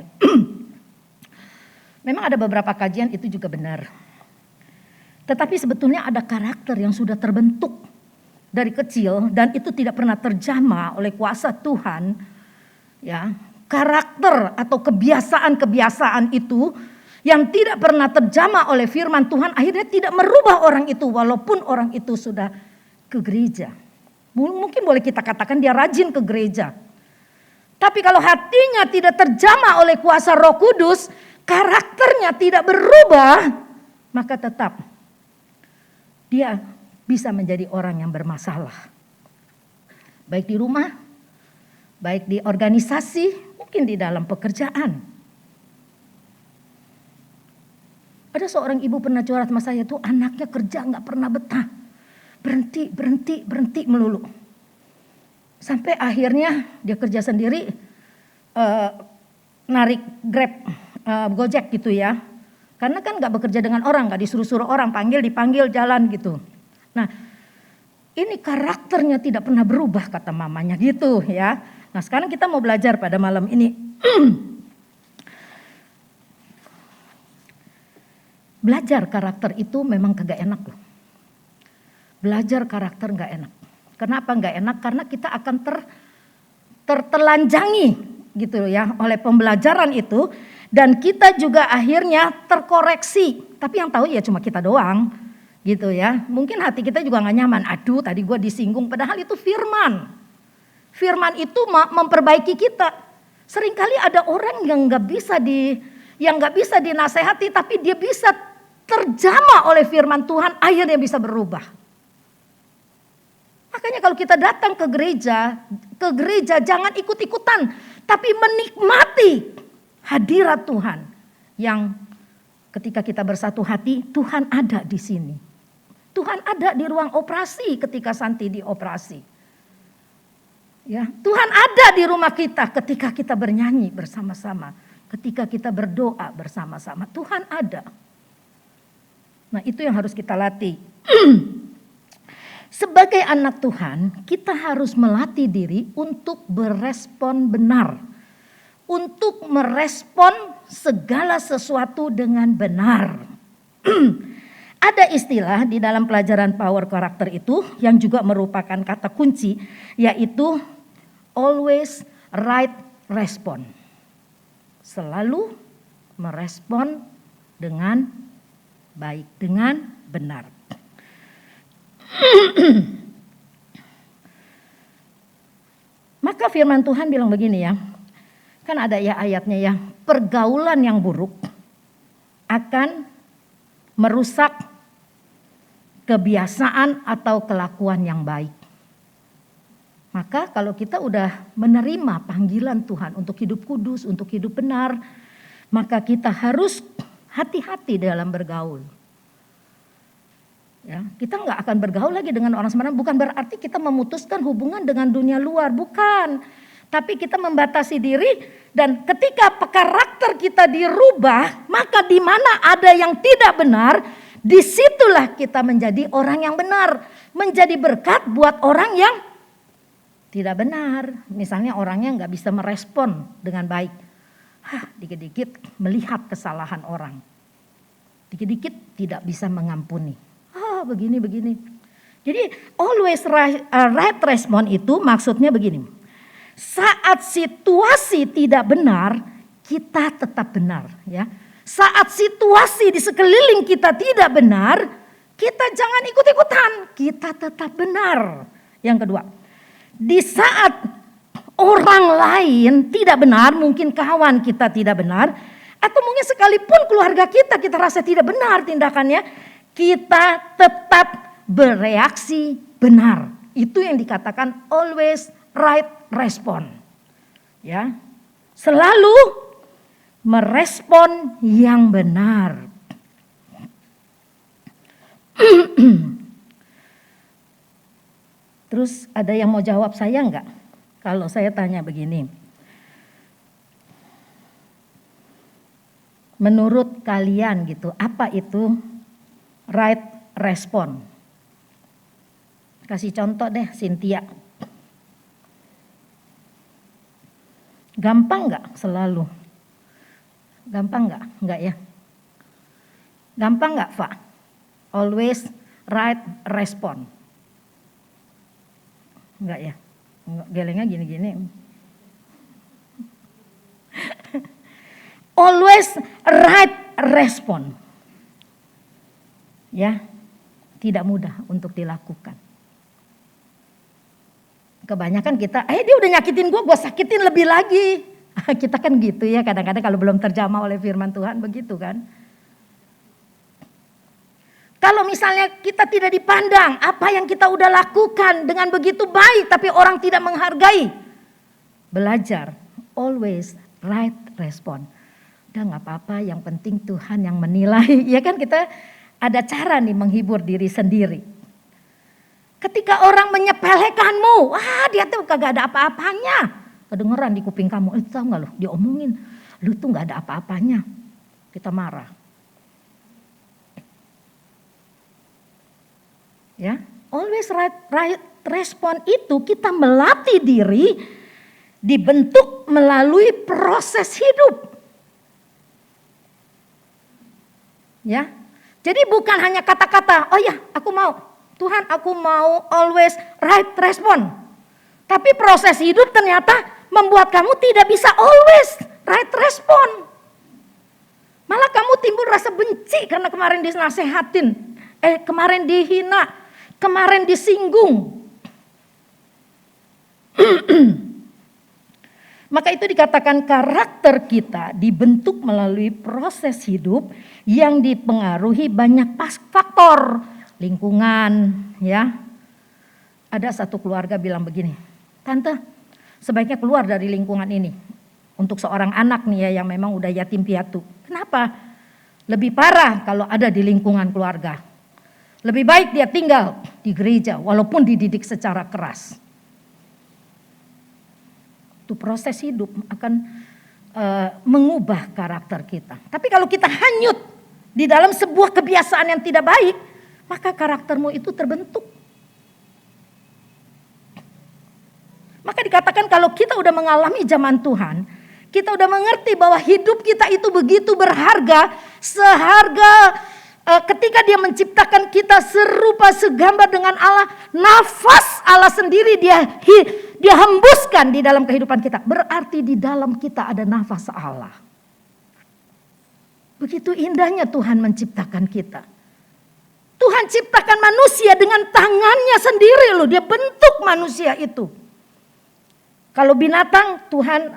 Memang ada beberapa kajian itu juga benar. Tetapi sebetulnya ada karakter yang sudah terbentuk dari kecil dan itu tidak pernah terjamah oleh kuasa Tuhan. Ya, karakter atau kebiasaan-kebiasaan itu yang tidak pernah terjamah oleh firman Tuhan akhirnya tidak merubah orang itu walaupun orang itu sudah ke gereja. Mungkin boleh kita katakan dia rajin ke gereja. Tapi kalau hatinya tidak terjamah oleh kuasa Roh Kudus, karakternya tidak berubah, maka tetap dia bisa menjadi orang yang bermasalah. Baik di rumah, baik di organisasi, mungkin di dalam pekerjaan. Ada seorang ibu pernah curhat sama saya tuh anaknya kerja gak pernah betah. Berhenti melulu. Sampai akhirnya dia kerja sendiri, narik Grab, Gojek gitu ya. Karena kan gak bekerja dengan orang, gak disuruh-suruh orang, dipanggil jalan gitu. Nah ini karakternya tidak pernah berubah kata mamanya gitu ya. Nah sekarang kita mau belajar pada malam ini. Belajar karakter itu memang kagak enak loh. Belajar karakter gak enak. Kenapa gak enak? Karena kita akan tertelanjangi gitu ya oleh pembelajaran itu. Dan kita juga akhirnya terkoreksi. Tapi yang tahu ya cuma kita doang gitu ya. Mungkin hati kita juga gak nyaman. Aduh tadi gue disinggung padahal itu firman. Firman itu memperbaiki kita. Seringkali ada orang yang gak bisa dinasehati tapi dia bisa terjamah oleh firman Tuhan, akhirnya bisa berubah. Makanya kalau kita datang ke gereja jangan ikut-ikutan, tapi menikmati hadirat Tuhan yang ketika kita bersatu hati, Tuhan ada di sini. Tuhan ada di ruang operasi ketika Santi dioperasi. Ya, Tuhan ada di rumah kita ketika kita bernyanyi bersama-sama, ketika kita berdoa bersama-sama. Tuhan ada. Nah itu yang harus kita latih. Sebagai anak Tuhan kita harus melatih diri untuk berespon benar. Untuk merespon segala sesuatu dengan benar. Ada istilah di dalam pelajaran power karakter itu yang juga merupakan kata kunci. Yaitu always right response. Selalu merespon dengan baik, dengan benar. Maka firman Tuhan bilang begini ya. Kan ada ya ayatnya ya. Pergaulan yang buruk akan merusak kebiasaan atau kelakuan yang baik. Maka kalau kita udah menerima panggilan Tuhan untuk hidup kudus, untuk hidup benar, maka kita harus hati-hati dalam bergaul. Ya, kita nggak akan bergaul lagi dengan orang sembarangan. Bukan berarti kita memutuskan hubungan dengan dunia luar, bukan. Tapi kita membatasi diri dan ketika karakter kita dirubah, maka di mana ada yang tidak benar, disitulah kita menjadi orang yang benar, menjadi berkat buat orang yang tidak benar. Misalnya orangnya nggak bisa merespon dengan baik. Dikit-dikit melihat kesalahan orang. Dikit-dikit tidak bisa mengampuni. Begini. Jadi always right response itu maksudnya begini. Saat situasi tidak benar, kita tetap benar ya. Saat situasi di sekeliling kita tidak benar, kita jangan ikut-ikutan, kita tetap benar. Yang kedua, di saat orang lain tidak benar, mungkin kawan kita tidak benar, atau mungkin sekalipun keluarga kita rasa tidak benar tindakannya, kita tetap bereaksi benar. Itu yang dikatakan always right response. Ya. Selalu merespon yang benar. Terus ada yang mau jawab saya enggak? Kalau saya tanya begini. Menurut kalian gitu, apa itu right response? Kasih contoh deh, Cynthia. Gampang nggak selalu? Gampang nggak? Nggak ya? Gampang nggak, Pak? Always right response. Nggak ya? Gelengnya gini-gini. Always right response. Ya, tidak mudah untuk dilakukan. Kebanyakan kita, dia udah nyakitin gue sakitin lebih lagi. Kita kan gitu ya, kadang-kadang kalau belum terjamah oleh firman Tuhan begitu kan. Kalau misalnya kita tidak dipandang, apa yang kita udah lakukan dengan begitu baik, tapi orang tidak menghargai. Belajar, always right response. Udah gak apa-apa, yang penting Tuhan yang menilai. Ya kan kita ada cara nih menghibur diri sendiri. Ketika orang menyepelekanmu, dia tuh kagak ada apa-apanya. Kedengeran di kuping kamu, tahu gak lo, diomongin. Lu tuh gak ada apa-apanya. Kita marah. Ya, always right respon itu kita melatih diri dibentuk melalui proses hidup. Ya. Jadi bukan hanya kata-kata, oh ya, aku mau Tuhan, aku mau always right respon. Tapi proses hidup ternyata membuat kamu tidak bisa always right respon. Malah kamu timbul rasa benci karena kemarin dinasehatin, kemarin dihina, kemarin disinggung. Maka itu dikatakan karakter kita dibentuk melalui proses hidup yang dipengaruhi banyak faktor. Lingkungan, ya. Ada satu keluarga bilang begini, Tante, sebaiknya keluar dari lingkungan ini. Untuk seorang anak nih ya yang memang udah yatim piatu. Kenapa? Lebih parah kalau ada di lingkungan keluarga. Lebih baik dia tinggal di gereja walaupun dididik secara keras. Itu proses hidup akan mengubah karakter kita. Tapi kalau kita hanyut di dalam sebuah kebiasaan yang tidak baik, maka karaktermu itu terbentuk. Maka dikatakan kalau kita udah mengalami zaman Tuhan, kita udah mengerti bahwa hidup kita itu begitu berharga, seharga ketika Dia menciptakan kita serupa segambar dengan Allah, nafas Allah sendiri dia hembuskan di dalam kehidupan kita. Berarti di dalam kita ada nafas Allah. Begitu indahnya Tuhan menciptakan kita. Tuhan ciptakan manusia dengan tangannya sendiri loh. Dia bentuk manusia itu. Kalau binatang Tuhan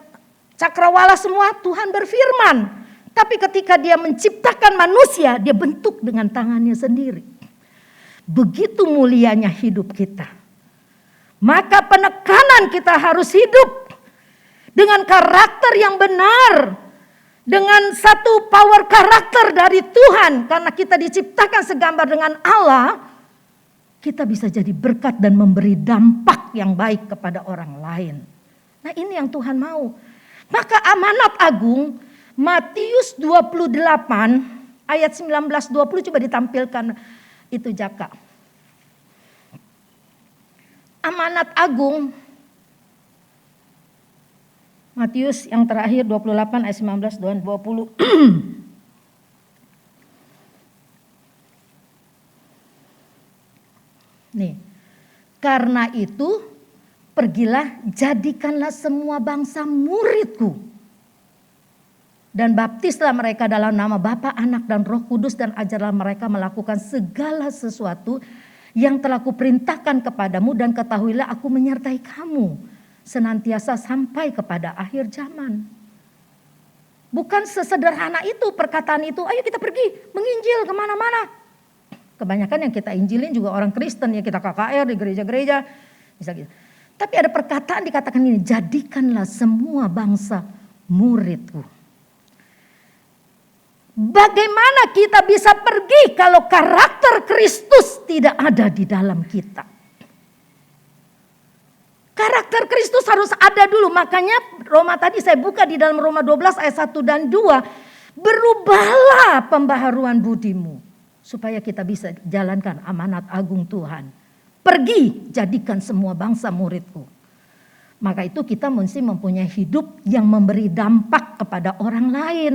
cakrawala semua Tuhan berfirman. Tapi ketika Dia menciptakan manusia, Dia bentuk dengan tangannya sendiri. Begitu mulianya hidup kita. Maka penekanan kita harus hidup dengan karakter yang benar. Dengan satu power karakter dari Tuhan. Karena kita diciptakan segambar dengan Allah. Kita bisa jadi berkat dan memberi dampak yang baik kepada orang lain. Nah ini yang Tuhan mau. Maka amanat agung Matius 28 ayat 19-20 coba ditampilkan itu Jaka. Amanat agung Matius yang terakhir 28 ayat 19 dan 20. Nih, karena itu pergilah jadikanlah semua bangsa muridku. Dan baptislah mereka dalam nama Bapa, Anak, dan Roh Kudus, dan ajarlah mereka melakukan segala sesuatu yang telah kuperintahkan kepadamu, dan ketahuilah aku menyertai kamu senantiasa sampai kepada akhir zaman. Bukan sesederhana itu perkataan itu, ayo kita pergi menginjil kemana-mana. Kebanyakan yang kita injilin juga orang Kristen, ya kita KKR di gereja-gereja. Bisa gitu. Tapi ada perkataan dikatakan ini, jadikanlah semua bangsa muridku. Bagaimana kita bisa pergi kalau karakter Kristus tidak ada di dalam kita? Karakter Kristus harus ada dulu. Makanya Roma tadi saya buka di dalam Roma 12 ayat 1 dan 2. Berubahlah pembaharuan budimu. Supaya kita bisa jalankan amanat agung Tuhan. Pergi jadikan semua bangsa muridku. Maka itu kita mesti mempunyai hidup yang memberi dampak kepada orang lain.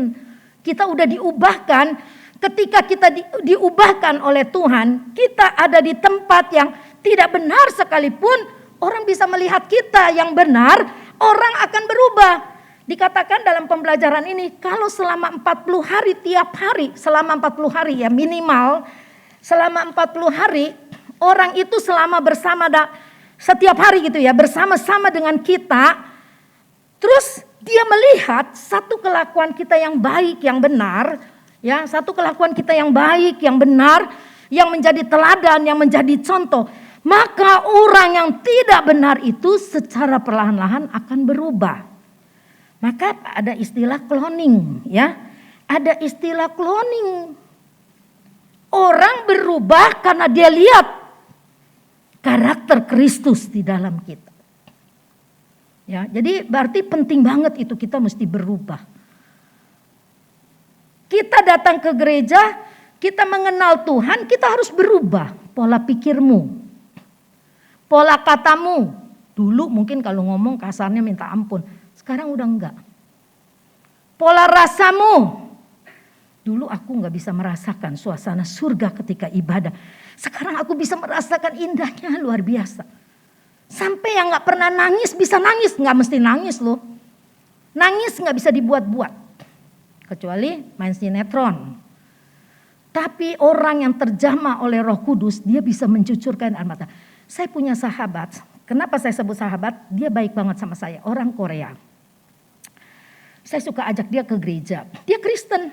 Kita udah diubahkan, ketika kita diubahkan oleh Tuhan, kita ada di tempat yang tidak benar sekalipun, orang bisa melihat kita yang benar, orang akan berubah. Dikatakan dalam pembelajaran ini, kalau selama 40 hari tiap hari, selama 40 hari ya minimal, selama 40 hari, orang itu selama bersama setiap hari gitu ya, bersama-sama dengan kita, terus dia melihat satu kelakuan kita yang baik, yang benar, ya, satu kelakuan kita yang baik, yang benar, yang menjadi teladan, yang menjadi contoh. Maka orang yang tidak benar itu secara perlahan-lahan akan berubah. Maka ada istilah cloning, ya. Ada istilah cloning. Orang berubah karena dia lihat karakter Kristus di dalam kita. Ya, jadi berarti penting banget itu kita mesti berubah. Kita datang ke gereja, kita mengenal Tuhan, kita harus berubah pola pikirmu, pola katamu. Dulu mungkin kalau ngomong kasarnya minta ampun, sekarang udah enggak. Pola rasamu, dulu aku enggak bisa merasakan suasana surga ketika ibadah. Sekarang aku bisa merasakan indahnya luar biasa. Sampai yang gak pernah nangis bisa nangis. Gak mesti nangis loh. Nangis gak bisa dibuat-buat. Kecuali main sinetron. Tapi orang yang terjamah oleh Roh Kudus, dia bisa mencucurkan air mata. Saya punya sahabat. Kenapa saya sebut sahabat? Dia baik banget sama saya. Orang Korea. Saya suka ajak dia ke gereja. Dia Kristen.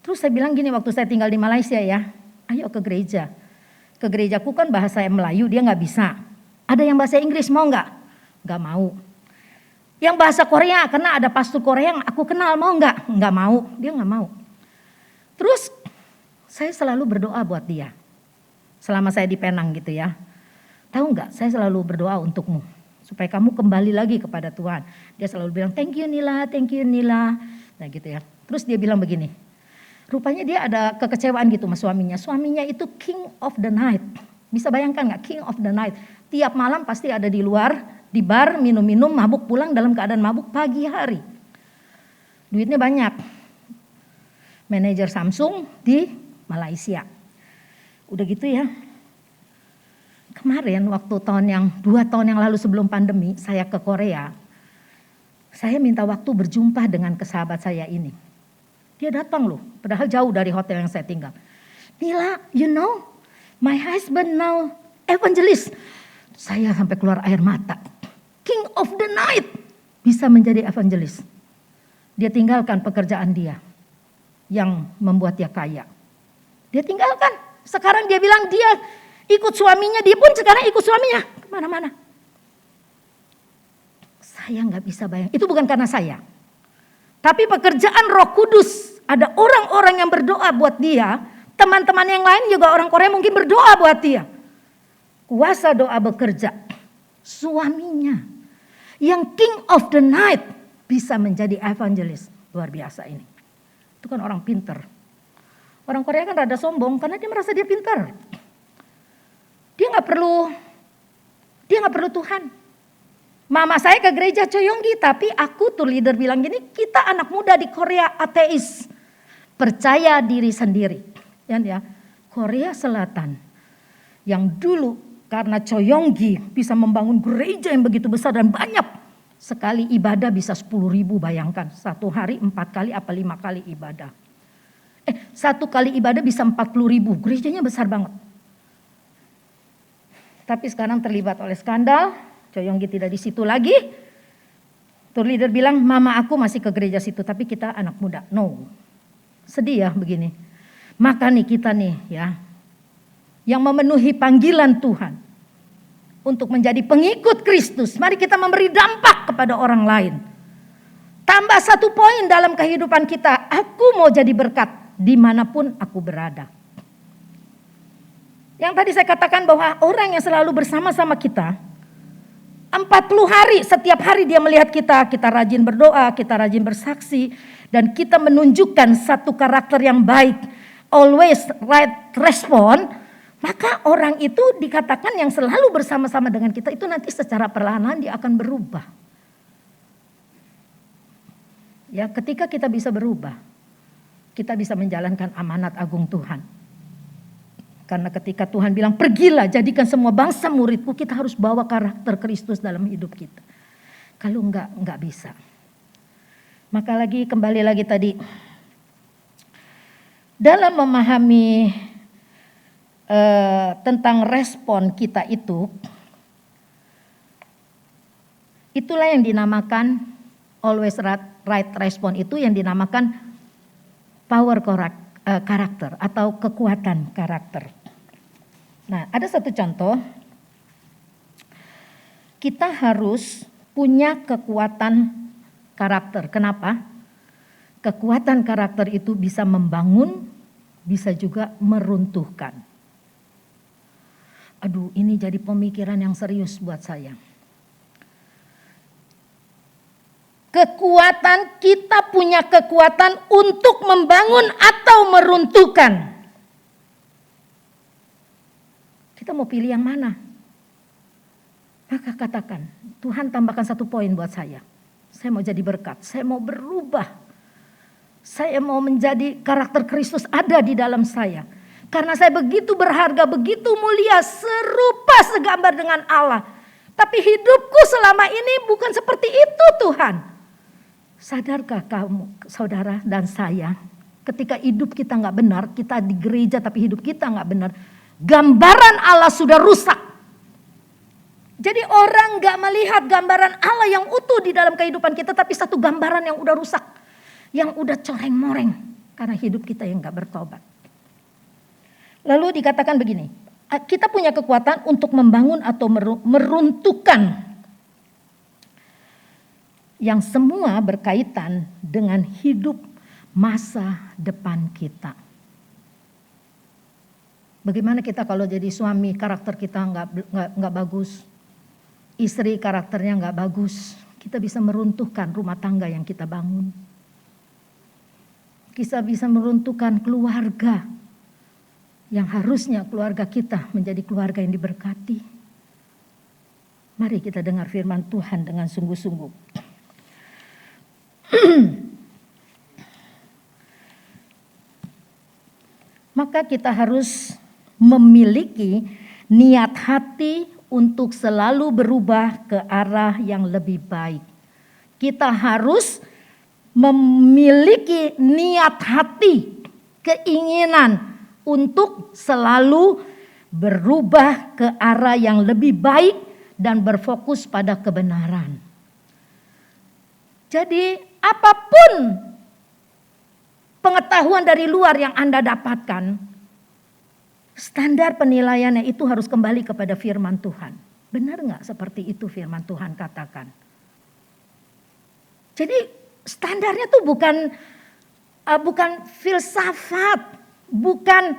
Terus saya bilang gini waktu saya tinggal di Malaysia ya. Ayo ke gereja. Ke gerejaku kan bahasa Melayu dia gak bisa. Ada yang bahasa Inggris mau nggak? Nggak mau. Yang bahasa Korea karena ada pastor Korea yang aku kenal mau nggak? Nggak mau. Dia nggak mau. Terus saya selalu berdoa buat dia. Selama saya di Penang gitu ya. Tahu nggak? Saya selalu berdoa untukmu supaya kamu kembali lagi kepada Tuhan. Dia selalu bilang thank you Nila, thank you Nila. Nah gitu ya. Terus dia bilang begini. Rupanya dia ada kekecewaan gitu sama suaminya. Suaminya itu king of the night. Bisa bayangkan nggak king of the night? Tiap malam pasti ada di luar, di bar, minum-minum, mabuk, pulang dalam keadaan mabuk pagi hari. Duitnya banyak. Manajer Samsung di Malaysia. Udah gitu ya. Kemarin waktu 2 tahun yang lalu sebelum pandemi, saya ke Korea. Saya minta waktu berjumpa dengan sahabat saya ini. Dia datang loh, padahal jauh dari hotel yang saya tinggal. Nila, you know, my husband now evangelist. Saya sampai keluar air mata. King of the night bisa menjadi evangelis. Dia tinggalkan pekerjaan dia yang membuat dia kaya. Dia tinggalkan. Sekarang dia bilang dia ikut suaminya. Dia pun sekarang ikut suaminya kemana-mana. Saya gak bisa bayang. Itu bukan karena saya. Tapi pekerjaan Roh Kudus. Ada orang-orang yang berdoa buat dia. Teman-teman yang lain juga orang Korea mungkin berdoa buat dia. Kuasa doa bekerja. Suaminya yang king of the night bisa menjadi evangelis. Luar biasa ini. Itu kan orang pinter. Orang Korea kan rada sombong karena dia merasa dia pinter. Dia gak perlu Tuhan. Mama saya ke gereja Choyonggi, tapi aku tuh leader bilang gini, kita anak muda di Korea ateis. Percaya diri sendiri. Ya, Korea Selatan yang dulu karena Choyonggi bisa membangun gereja yang begitu besar dan banyak. Sekali ibadah bisa 10.000, bayangkan. 1 hari 4 kali apa 5 kali ibadah. 1 kali ibadah bisa 40.000, gerejanya besar banget. Tapi sekarang terlibat oleh skandal, Coyonggi tidak di situ lagi. Tour leader bilang, mama aku masih ke gereja situ, tapi kita anak muda. No, sedih ya begini. Maka nih kita nih ya, yang memenuhi panggilan Tuhan untuk menjadi pengikut Kristus, mari kita memberi dampak kepada orang lain. Tambah 1 poin dalam kehidupan kita, aku mau jadi berkat dimanapun aku berada. Yang tadi saya katakan bahwa orang yang selalu bersama-sama kita, 40 hari, setiap hari dia melihat kita rajin berdoa, kita rajin bersaksi, dan kita menunjukkan satu karakter yang baik, always right respond, maka orang itu dikatakan yang selalu bersama-sama dengan kita itu nanti secara perlahan dia akan berubah. Ya, ketika kita bisa berubah, kita bisa menjalankan amanat agung Tuhan. Karena ketika Tuhan bilang, pergilah jadikan semua bangsa muridku, kita harus bawa karakter Kristus dalam hidup kita. Kalau enggak bisa. Maka kembali lagi tadi. Dalam memahami tentang respon kita itu, itulah yang dinamakan always right respon, itu yang dinamakan power karakter atau kekuatan karakter. Nah, ada satu contoh. Kita harus punya kekuatan karakter. Kenapa? Kekuatan karakter itu bisa membangun, bisa juga meruntuhkan. Aduh, ini jadi pemikiran yang serius buat saya. Kekuatan, kita punya kekuatan untuk membangun atau meruntuhkan. Kita mau pilih yang mana? Maka katakan, Tuhan tambahkan 1 poin buat saya. Saya mau jadi berkat, saya mau berubah. Saya mau menjadi karakter Kristus ada di dalam saya. Karena saya begitu berharga, begitu mulia, serupa segambar dengan Allah. Tapi hidupku selama ini bukan seperti itu Tuhan. Sadarkah kamu, saudara dan saya, ketika hidup kita nggak benar, kita di gereja tapi hidup kita nggak benar, gambaran Allah sudah rusak. Jadi orang nggak melihat gambaran Allah yang utuh di dalam kehidupan kita, tapi satu gambaran yang udah rusak, yang udah coreng-moreng karena hidup kita yang nggak bertobat. Lalu dikatakan begini, kita punya kekuatan untuk membangun atau meruntuhkan. Yang semua berkaitan dengan hidup masa depan kita. Bagaimana kita kalau jadi suami karakter kita nggak bagus, istri karakternya nggak bagus, kita bisa meruntuhkan rumah tangga yang kita bangun. Kita bisa meruntuhkan keluarga yang harusnya keluarga kita menjadi keluarga yang diberkati. Mari kita dengar firman Tuhan dengan sungguh-sungguh. Maka kita harus memiliki niat hati untuk selalu berubah ke arah yang lebih baik. Kita harus memiliki niat hati, keinginan untuk selalu berubah ke arah yang lebih baik dan berfokus pada kebenaran. Jadi apapun pengetahuan dari luar yang Anda dapatkan, standar penilaiannya itu harus kembali kepada firman Tuhan. Benar nggak seperti itu firman Tuhan katakan? Jadi standarnya tuh bukan filsafat, bukan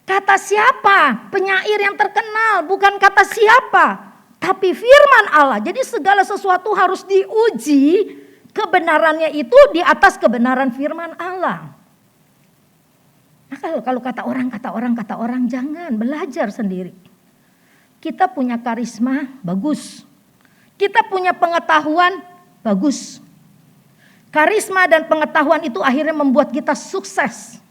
kata siapa, penyair yang terkenal, bukan kata siapa, tapi firman Allah. Jadi segala sesuatu harus diuji. Kebenarannya itu di atas kebenaran firman Allah. Maka kalau kata orang, jangan belajar sendiri. Kita punya karisma, bagus. Kita punya pengetahuan, bagus. Karisma dan pengetahuan itu akhirnya membuat kita sukses.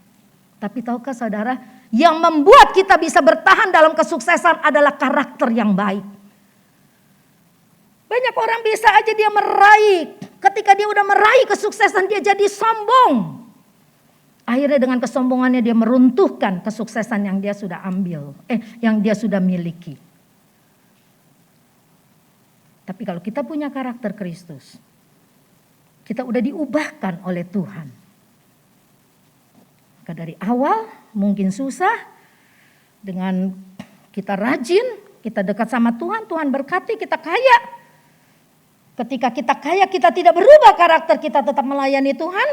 Tapi tahukah saudara, yang membuat kita bisa bertahan dalam kesuksesan adalah karakter yang baik. Banyak orang bisa aja dia meraih. Ketika dia udah meraih kesuksesan dia jadi sombong. Akhirnya dengan kesombongannya dia meruntuhkan kesuksesan yang dia sudah ambil. Yang dia sudah miliki. Tapi kalau kita punya karakter Kristus. Kita udah diubahkan oleh Tuhan. Maka dari awal mungkin susah. Dengan kita rajin, kita dekat sama Tuhan, Tuhan berkati, kita kaya. Ketika kita kaya, kita tidak berubah karakter, kita tetap melayani Tuhan,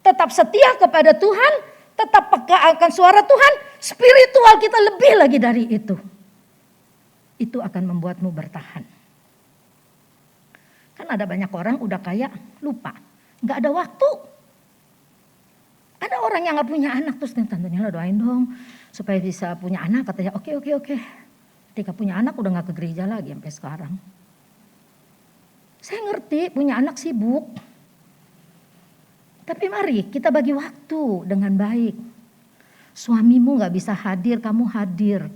tetap setia kepada Tuhan, tetap peka akan suara Tuhan, spiritual kita lebih lagi dari itu. Itu akan membuatmu bertahan. Kan ada banyak orang udah kaya, lupa, gak ada waktu. Ada orang yang gak punya anak, terus tantenya lah doain dong, supaya bisa punya anak, katanya oke. Ketika punya anak udah gak ke gereja lagi sampai sekarang. Saya ngerti punya anak sibuk. Tapi mari kita bagi waktu dengan baik. Suamimu gak bisa hadir, kamu hadir.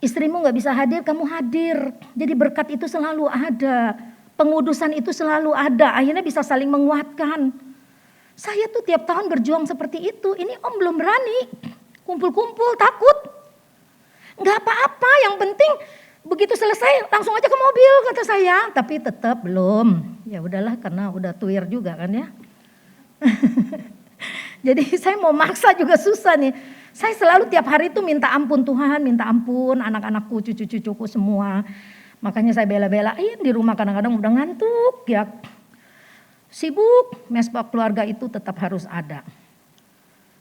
Istrimu gak bisa hadir, kamu hadir. Jadi berkat itu selalu ada. Pengudusan itu selalu ada. Akhirnya bisa saling menguatkan. Saya tuh tiap tahun berjuang seperti itu. Ini om belum berani. Kumpul-kumpul takut. Gak apa-apa, yang penting begitu selesai langsung aja ke mobil kata saya, tapi tetap belum. Ya udahlah karena udah tuir juga kan ya. Jadi saya mau maksa juga susah nih. Saya selalu tiap hari itu minta ampun Tuhan, minta ampun anak-anakku, cucu-cucuku semua. Makanya saya bela-belain di rumah kadang-kadang udah ngantuk ya. Sibuk, mesbah keluarga itu tetap harus ada.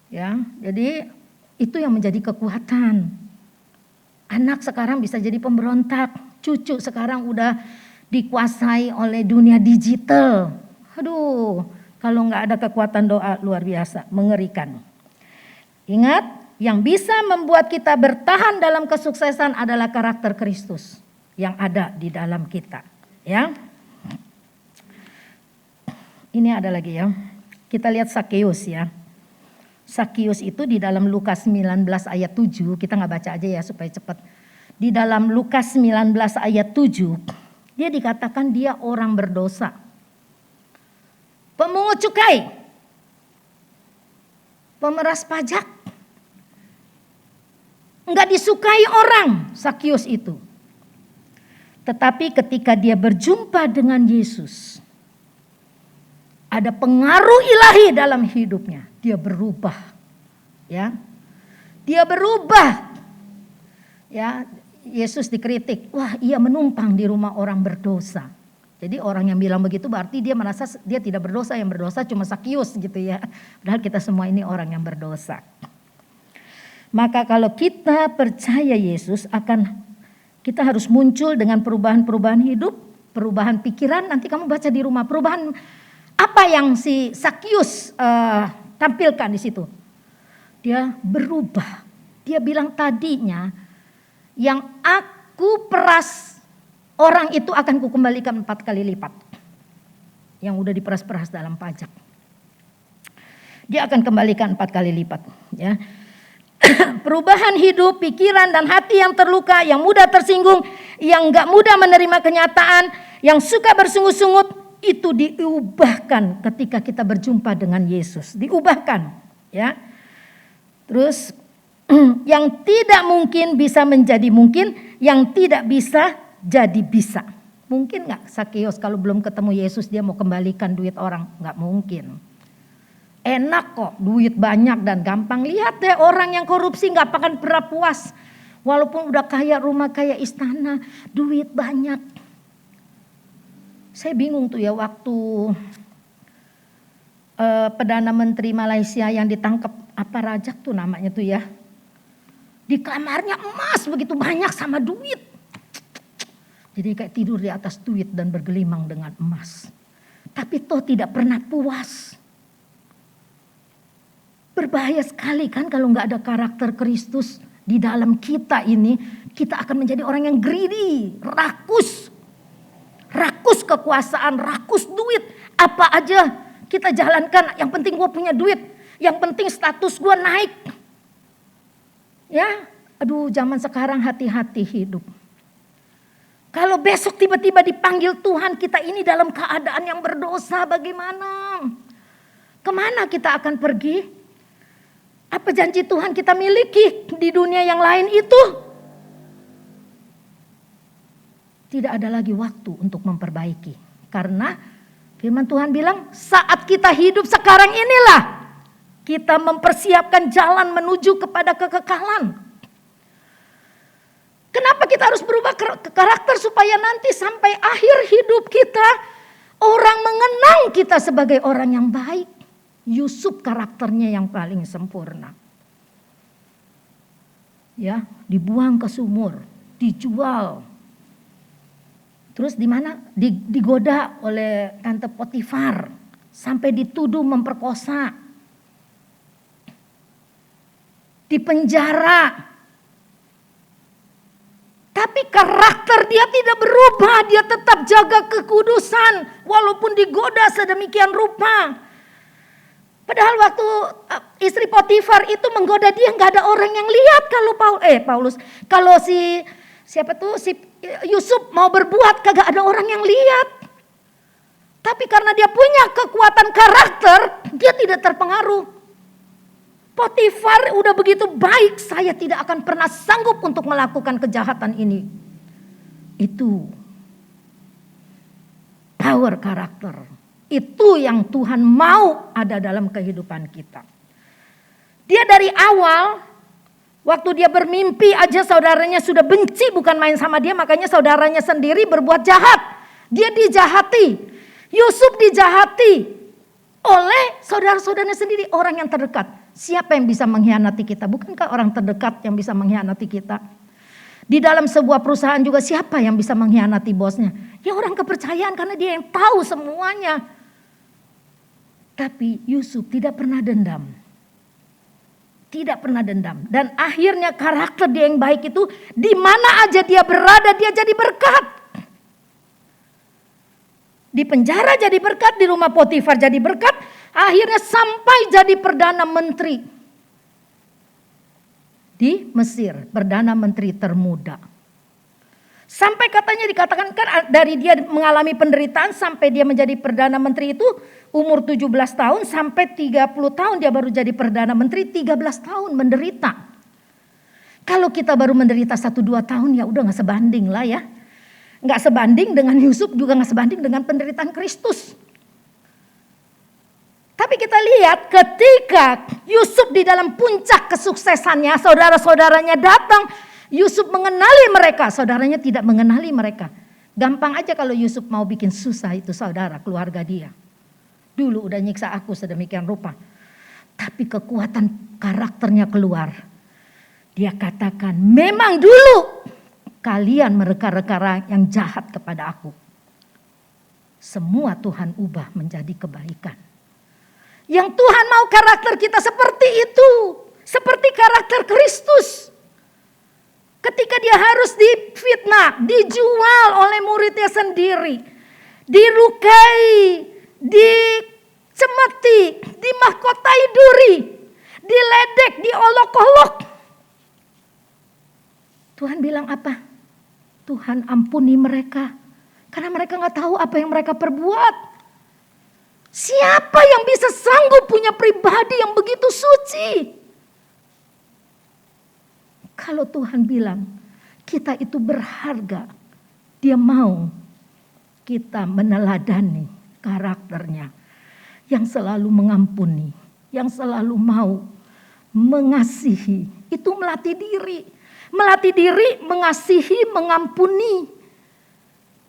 Ya, jadi itu yang menjadi kekuatan. Anak sekarang bisa jadi pemberontak, cucu sekarang udah dikuasai oleh dunia digital. Aduh, kalau nggak ada kekuatan doa luar biasa, mengerikan. Ingat, yang bisa membuat kita bertahan dalam kesuksesan adalah karakter Kristus yang ada di dalam kita. Ya, ini ada lagi ya. Kita lihat Sakeus ya. Sakeus itu di dalam Lukas 19 ayat 7, kita nggak baca aja ya supaya cepat. Di dalam Lukas 19 ayat 7, dia dikatakan dia orang berdosa. Pemungut cukai, pemeras pajak, nggak disukai orang Sakeus itu. Tetapi ketika dia berjumpa dengan Yesus, ada pengaruh ilahi dalam hidupnya. Dia berubah, ya. Dia berubah, ya. Yesus dikritik, wah ia menumpang di rumah orang berdosa. Jadi orang yang bilang begitu berarti dia merasa dia tidak berdosa, yang berdosa cuma Sakeus gitu ya. Padahal kita semua ini orang yang berdosa. Maka kalau kita percaya Yesus kita harus muncul dengan perubahan-perubahan hidup, perubahan pikiran. Nanti kamu baca di rumah perubahan apa yang si Sakeus tampilkan di situ. Dia berubah. Dia bilang tadinya yang aku peras orang itu akan kukembalikan 4 kali lipat. Yang udah diperas-peras dalam pajak. Dia akan kembalikan 4 kali lipat. Ya. Perubahan hidup, pikiran dan hati yang terluka, yang mudah tersinggung, yang gak mudah menerima kenyataan, yang suka bersungut-sungut, itu diubahkan ketika kita berjumpa dengan Yesus. Diubahkan, ya. Terus yang tidak mungkin bisa menjadi mungkin, yang tidak bisa jadi bisa. Mungkin nggak Sakeus kalau belum ketemu Yesus dia mau kembalikan duit orang? Nggak mungkin. Enak kok, duit banyak dan gampang. Lihat deh orang yang korupsi nggak akan pernah puas. Walaupun udah kaya rumah, kaya istana, duit banyak. Saya bingung tuh ya waktu Perdana Menteri Malaysia yang ditangkap, apa Rajak tuh namanya tuh ya. Di kamarnya emas begitu banyak sama duit. Jadi kayak tidur di atas duit dan bergelimang dengan emas. Tapi toh tidak pernah puas. Berbahaya sekali kan kalau nggak ada karakter Kristus di dalam kita ini. Kita akan menjadi orang yang greedy, rakus. Rakus kekuasaan, rakus duit. Apa aja kita jalankan, yang penting gue punya duit. Yang penting status gue naik. Ya, aduh zaman sekarang hati-hati hidup. Kalau besok tiba-tiba dipanggil Tuhan, kita ini dalam keadaan yang berdosa, bagaimana? Kemana kita akan pergi? Apa janji Tuhan kita miliki di dunia yang lain itu? Tidak ada lagi waktu untuk memperbaiki. Karena firman Tuhan bilang, saat kita hidup sekarang inilah kita mempersiapkan jalan menuju kepada kekekalan. Kenapa kita harus berubah karakter supaya nanti sampai akhir hidup kita orang mengenang kita sebagai orang yang baik. Yusuf karakternya yang paling sempurna. Ya, dibuang ke sumur, dijual. Terus di mana? Digoda oleh tante Potifar sampai dituduh memperkosa. Di penjara. Tapi karakter dia tidak berubah, dia tetap jaga kekudusan walaupun digoda sedemikian rupa. Padahal waktu istri Potifar itu menggoda dia, nggak ada orang yang lihat kalau si Yusuf mau berbuat, kagak ada orang yang lihat. Tapi karena dia punya kekuatan karakter, dia tidak terpengaruh. Potifar udah begitu baik, saya tidak akan pernah sanggup untuk melakukan kejahatan ini. Itu power karakter. Itu yang Tuhan mau ada dalam kehidupan kita. Dia dari awal, waktu dia bermimpi aja saudaranya sudah benci, bukan main sama dia, makanya saudaranya sendiri berbuat jahat. Dia dijahati, Yusuf dijahati oleh saudara-saudaranya sendiri, orang yang terdekat. Siapa yang bisa mengkhianati kita? Bukankah orang terdekat yang bisa mengkhianati kita? Di dalam sebuah perusahaan juga siapa yang bisa mengkhianati bosnya? Ya orang kepercayaan, karena dia yang tahu semuanya. Tapi Yusuf tidak pernah dendam. Tidak pernah dendam. Dan akhirnya karakter dia yang baik itu, di mana aja dia berada dia jadi berkat. Di penjara jadi berkat, di rumah Potifar jadi berkat, akhirnya sampai jadi Perdana Menteri di Mesir, Perdana Menteri termuda. Sampai katanya dikatakan kan dari dia mengalami penderitaan sampai dia menjadi Perdana Menteri itu umur 17 tahun sampai 30 tahun dia baru jadi Perdana Menteri, 13 tahun menderita. Kalau kita baru menderita 1-2 tahun ya udah gak sebanding lah ya. Gak sebanding dengan Yusuf, juga gak sebanding dengan penderitaan Kristus. Tapi kita lihat ketika Yusuf di dalam puncak kesuksesannya, saudara-saudaranya datang, Yusuf mengenali mereka, saudaranya tidak mengenali mereka. Gampang aja kalau Yusuf mau bikin susah itu saudara, keluarga dia. Dulu udah nyiksa aku sedemikian rupa. Tapi kekuatan karakternya keluar. Dia katakan, memang dulu kalian mereka-reka yang jahat kepada aku. Semua Tuhan ubah menjadi kebaikan. Yang Tuhan mau karakter kita seperti itu. Seperti karakter Kristus. Ketika dia harus difitnah, dijual oleh muridnya sendiri. Dilukai, dicemeti, dimahkotai duri. Diledek, diolok-olok. Tuhan bilang apa? Tuhan ampuni mereka. Karena mereka gak tahu apa yang mereka perbuat. Siapa yang bisa sanggup punya pribadi yang begitu suci? Kalau Tuhan bilang kita itu berharga, dia mau kita meneladani karakternya. Yang selalu mengampuni, yang selalu mau mengasihi. Itu melatih diri. Melatih diri, mengasihi, mengampuni.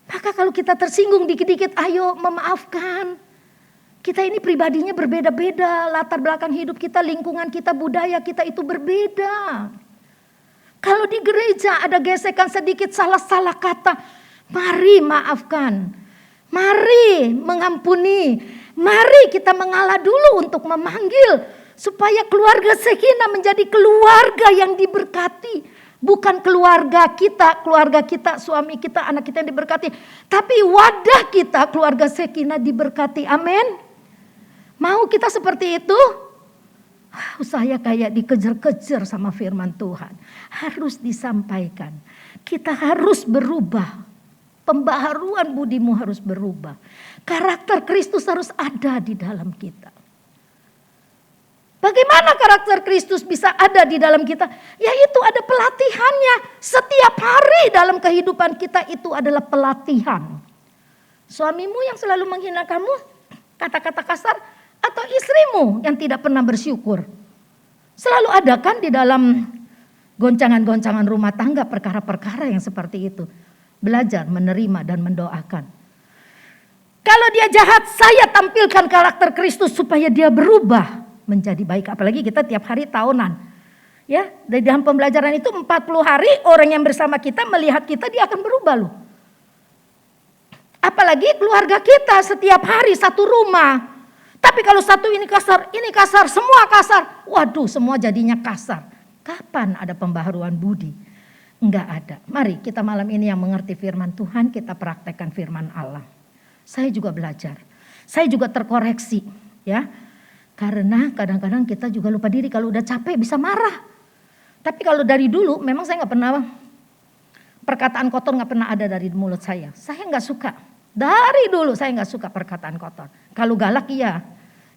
Maka kalau kita tersinggung dikit-dikit, ayo memaafkan. Kita ini pribadinya berbeda-beda, latar belakang hidup kita, lingkungan kita, budaya kita itu berbeda. Kalau di gereja ada gesekan sedikit salah-salah kata, mari maafkan. Mari mengampuni. Mari kita mengalah dulu untuk memanggil. Supaya keluarga Shekinah menjadi keluarga yang diberkati. Bukan keluarga kita, suami kita, anak kita yang diberkati. Tapi wadah kita, keluarga Shekinah diberkati. Amin. Mau kita seperti itu? Saya kayak dikejar-kejar sama firman Tuhan. Harus disampaikan. Kita harus berubah Pembaharuan budimu harus berubah. Karakter Kristus harus ada di dalam kita. Bagaimana karakter Kristus bisa ada di dalam kita? Yaitu ada pelatihannya. Setiap hari dalam kehidupan kita itu adalah pelatihan. Suamimu yang selalu menghina kamu, kata-kata kasar, atau istrimu yang tidak pernah bersyukur. Selalu ada kan di dalam goncangan-goncangan rumah tangga perkara-perkara yang seperti itu. Belajar menerima dan mendoakan. Kalau dia jahat, saya tampilkan karakter Kristus supaya dia berubah menjadi baik. Apalagi kita tiap hari tahunan. Ya, dari dalam pembelajaran itu 40 hari orang yang bersama kita melihat kita, dia akan berubah loh. Apalagi keluarga kita setiap hari satu rumah. Tapi kalau satu ini kasar, semua kasar. Waduh, semua jadinya kasar. Kapan ada pembaharuan budi? Enggak ada. Mari kita malam ini yang mengerti firman Tuhan, kita praktekkan firman Allah. Saya juga belajar. Saya juga terkoreksi, ya. Karena kadang-kadang kita juga lupa diri, kalau udah capek bisa marah. Tapi kalau dari dulu memang saya nggak pernah, perkataan kotor nggak pernah ada dari mulut saya. Saya nggak suka. Dari dulu saya nggak suka perkataan kotor. Kalau galak iya.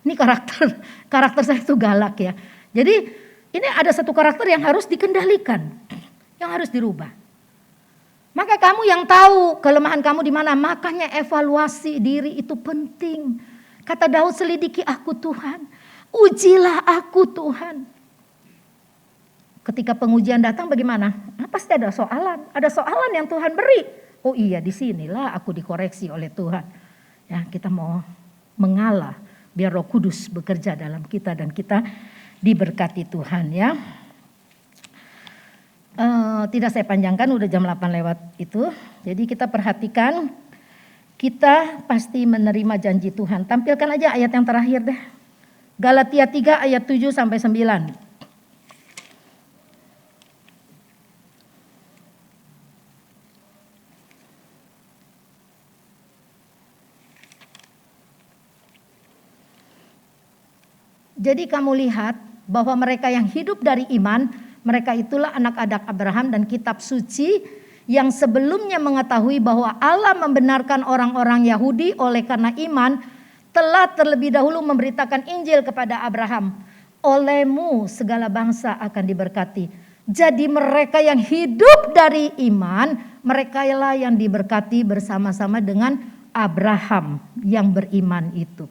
Ini karakter saya itu galak ya. Jadi ini ada satu karakter yang harus dikendalikan, yang harus dirubah. Maka kamu yang tahu kelemahan kamu di mana, makanya evaluasi diri itu penting. Kata Daud, selidiki aku Tuhan, ujilah aku Tuhan. Ketika pengujian datang bagaimana? Pasti ada soalan yang Tuhan beri. Oh iya, disinilah aku dikoreksi oleh Tuhan. Ya, kita mau mengalah biar Roh Kudus bekerja dalam kita dan kita diberkati Tuhan ya. Tidak saya panjangkan, udah jam 8 lewat itu. Jadi kita perhatikan, kita pasti menerima janji Tuhan. Tampilkan aja ayat yang terakhir deh. Galatia 3 ayat 7 sampai 9. Jadi kamu lihat bahwa mereka yang hidup dari iman, mereka itulah anak-anak Abraham, dan kitab suci yang sebelumnya mengetahui bahwa Allah membenarkan orang-orang Yahudi oleh karena iman, telah terlebih dahulu memberitakan Injil kepada Abraham. Olehmu segala bangsa akan diberkati. Jadi mereka yang hidup dari iman, mereka lah yang diberkati bersama-sama dengan Abraham yang beriman itu.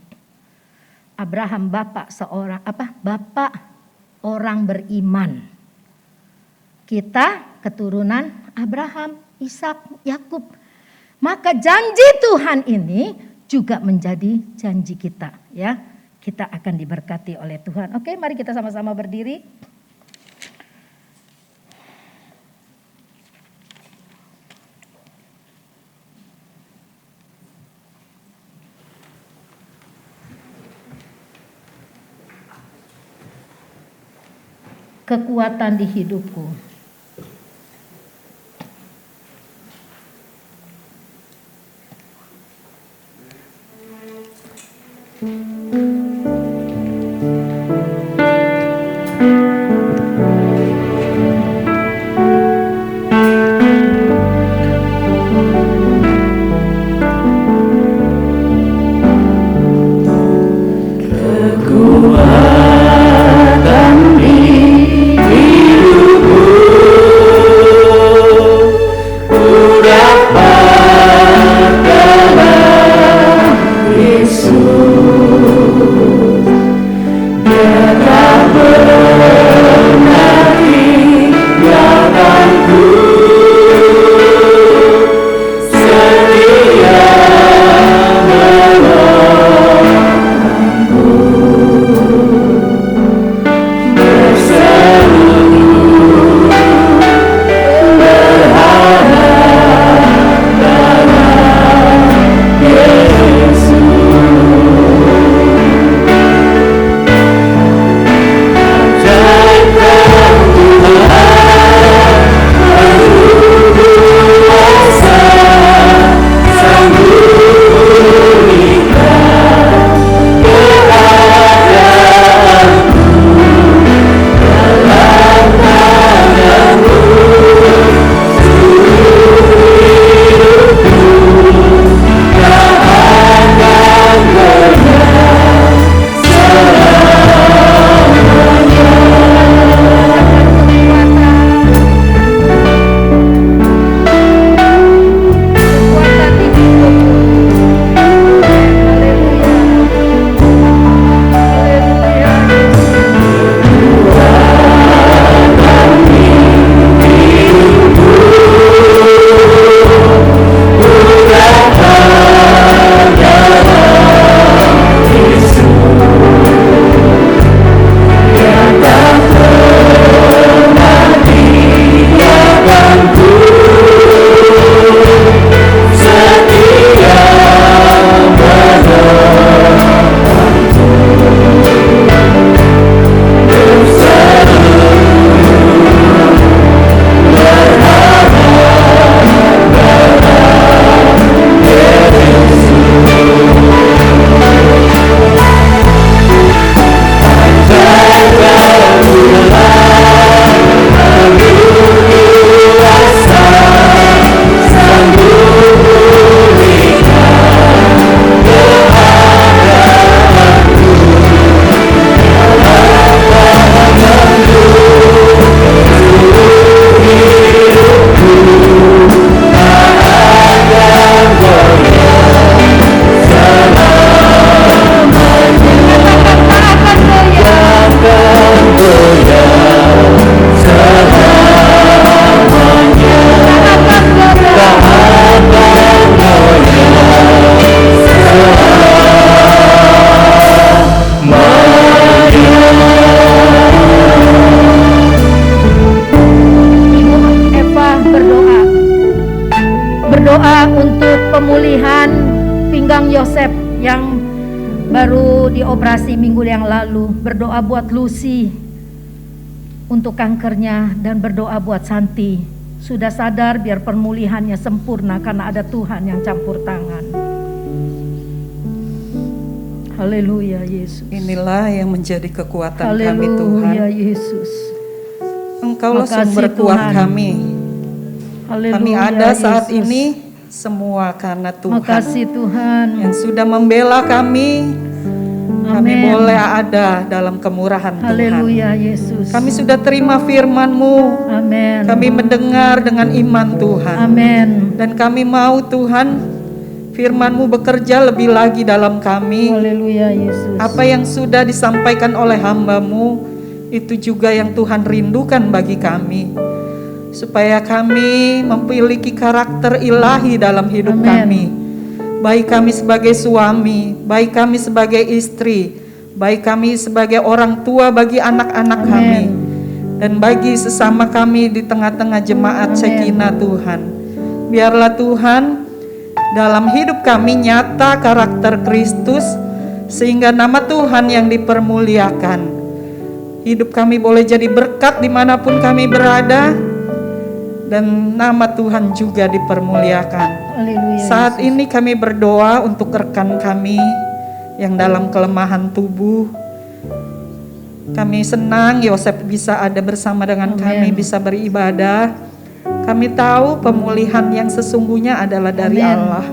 Abraham bapak orang beriman. Kita keturunan Abraham, Ishak, Yakub. Maka janji Tuhan ini juga menjadi janji kita, ya. Kita akan diberkati oleh Tuhan. Oke, mari kita sama-sama berdiri. Kekuatan di hidupku. Kekuatan di hidupku. operasi minggu yang lalu, berdoa buat Lucy untuk kankernya dan berdoa buat Santi. Sudah sadar biar pemulihannya sempurna karena ada Tuhan yang campur tangan. Haleluya Yesus. Inilah yang menjadi kekuatan kami Tuhan. Haleluya Yesus. Engkaulah Makasih, sumber kuat Tuhan. kami. Haleluya, Kami ada saat Yesus. ini semua karena Tuhan Makasih Tuhan. yang sudah membela kami. Kami Amin. boleh ada dalam kemurahan Tuhan. Haleluya Yesus. Kami sudah terima firman-Mu. Amin. Kami mendengar dengan iman Tuhan. Amin. Dan kami mau Tuhan firman-Mu bekerja lebih lagi dalam kami. Haleluya Yesus. Apa yang sudah disampaikan oleh hamba-Mu itu juga yang Tuhan rindukan bagi kami. Supaya kami memiliki karakter ilahi dalam hidup Amin. kami. Baik kami sebagai suami, baik kami sebagai istri, baik kami sebagai orang tua bagi anak-anak Amin. kami, dan bagi sesama kami di tengah-tengah jemaat Amin. Shekinah Tuhan. Biarlah Tuhan dalam hidup kami nyata karakter Kristus, sehingga nama Tuhan yang dipermuliakan. Hidup kami boleh jadi berkat dimanapun kami berada, dan nama Tuhan juga dipermuliakan. Haleluya. Saat ini kami berdoa untuk rekan kami yang dalam kelemahan tubuh. Kami senang Yosef bisa ada bersama dengan Amin. kami, bisa beribadah. Kami tahu pemulihan yang sesungguhnya adalah dari Amin. Allah.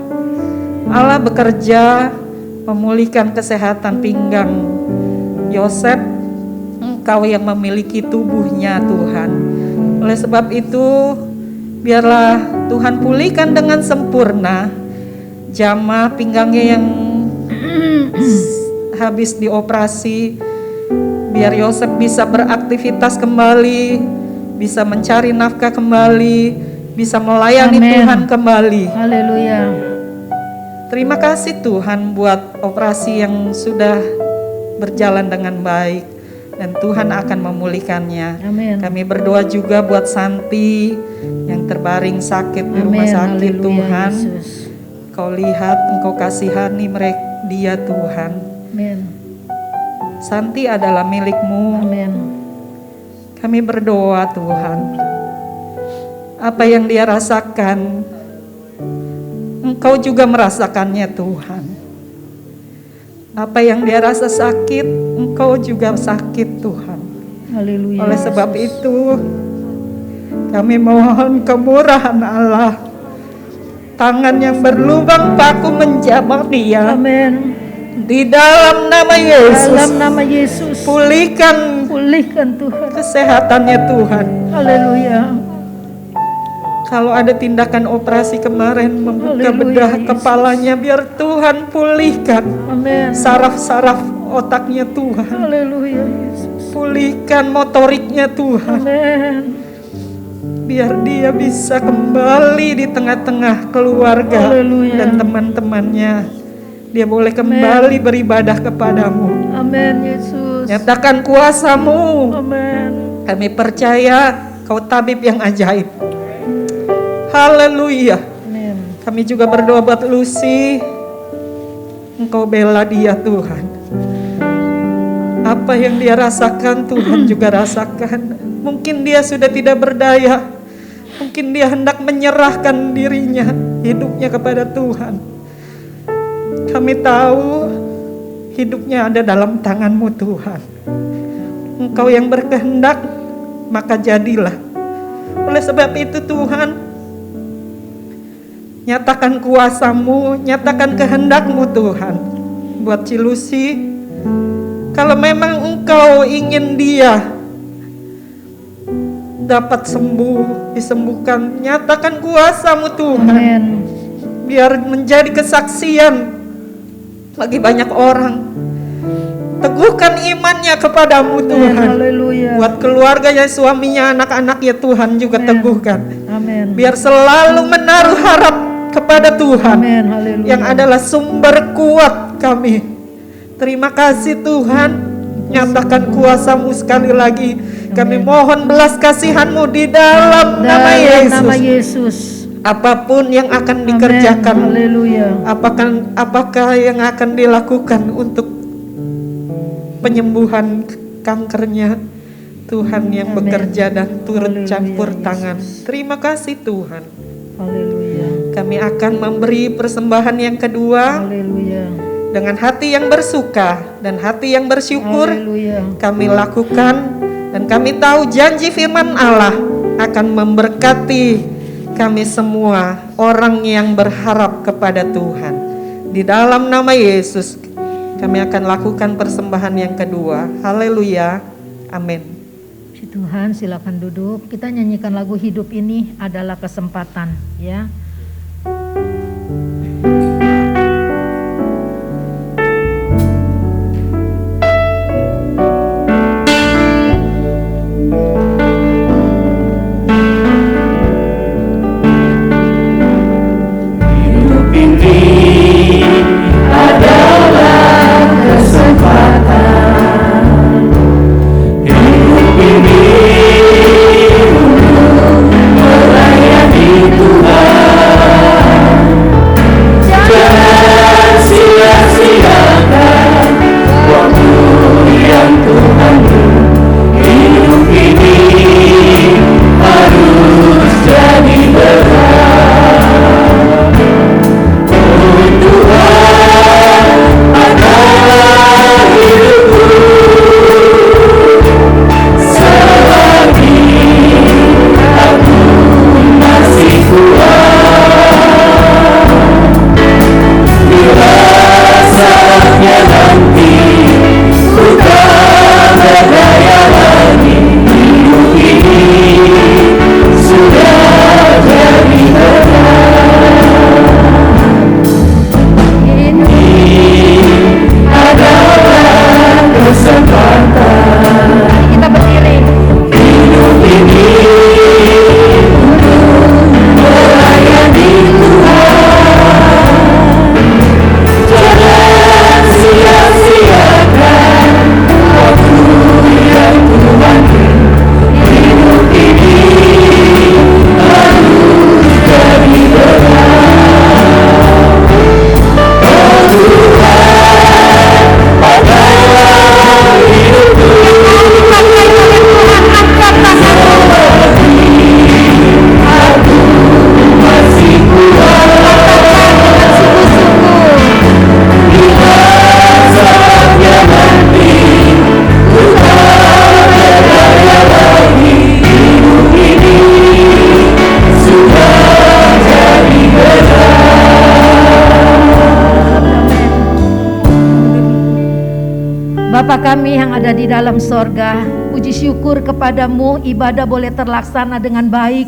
Allah bekerja memulihkan kesehatan pinggang Yosef. Engkau yang memiliki tubuhnya Tuhan. Oleh sebab itu, biarlah Tuhan pulihkan dengan sempurna jamah pinggangnya yang habis dioperasi. Biar Yosef bisa beraktivitas kembali, bisa mencari nafkah kembali, bisa melayani Amin. Tuhan kembali. Haleluya. Terima kasih Tuhan buat operasi yang sudah berjalan dengan baik, dan Tuhan akan memulihkannya. Amin. Kami berdoa juga buat Santi yang terbaring sakit di rumah Amin. sakit. Haleluya, Tuhan, Yesus. Kau lihat, Engkau kasihani dia Tuhan. Amin. Santi adalah milik-Mu. Amin. Kami berdoa Tuhan, apa yang dia rasakan, Engkau juga merasakannya Tuhan. Apa yang dia rasa sakit, Engkau juga sakit Tuhan. Haleluya. Oleh sebab Yesus. itu, kami mohon kemurahan Allah. Tangan yang berlubang paku menjamah dia. Amin. Di dalam nama Yesus, Dalam nama Yesus. pulihkan Pulihkan Tuhan. kesehatannya Tuhan. Haleluya. Kalau ada tindakan operasi kemarin membuka Haleluya, bedah Yesus. kepalanya, biar Tuhan pulihkan Amin. saraf-saraf otaknya Tuhan. Haleluya Yesus. Pulihkan motoriknya Tuhan. Amin. Biar dia bisa kembali di tengah-tengah keluarga Haleluya. dan teman-temannya. Dia boleh kembali beribadah kepadamu. Amin Yesus. Nyatakan kuasa-Mu. Amin. Kami percaya Kau tabib yang ajaib. Haleluya. Amin. Kami juga berdoa buat Lucy. Engkau bela dia Tuhan. Apa yang dia rasakan Tuhan juga rasakan. Mungkin dia sudah tidak berdaya. Mungkin dia hendak menyerahkan dirinya, hidupnya kepada Tuhan. Kami tahu hidupnya ada dalam tangan-Mu Tuhan. Engkau yang berkehendak, maka jadilah. Oleh sebab itu Tuhan, nyatakan kuasa-Mu, nyatakan kehendak-Mu Tuhan. Buat Cilusi, kalau memang Engkau ingin dia dapat sembuh, disembuhkan, nyatakan kuasa-Mu Tuhan. Amin. Biar menjadi kesaksian bagi banyak orang. Teguhkan imannya kepadamu Tuhan. Haleluya. Buat keluarganya, suaminya, anak-anaknya Tuhan juga Amin. teguhkan. Amin. Biar selalu menaruh harap kepada Tuhan, Amin. Haleluya. yang adalah sumber kuat kami. Terima kasih Tuhan. Nyatakan kuasa-Mu sekali lagi. Kami mohon belas kasihan-Mu di dalam nama Dalam nama Yesus. Yesus. Apapun yang akan Amin. dikerjakan, Haleluya. apakah yang akan dilakukan untuk penyembuhan kankernya. Tuhan yang Amin. bekerja dan turut Haleluya, campur Yesus. tangan. Terima kasih Tuhan. Haleluya. Kami akan memberi persembahan yang kedua Haleluya. dengan hati yang bersuka dan hati yang bersyukur. Haleluya. Kami lakukan dan kami tahu janji firman Allah akan memberkati kami semua orang yang berharap kepada Tuhan. Di dalam nama Yesus kami akan lakukan persembahan yang kedua. Haleluya. Amin. Puji Tuhan, silakan duduk. Kita nyanyikan lagu Hidup Ini Adalah Kesempatan, ya. Kita berdiri. Bapa kami yang ada di dalam sorga, puji syukur kepadamu, ibadah boleh terlaksana dengan baik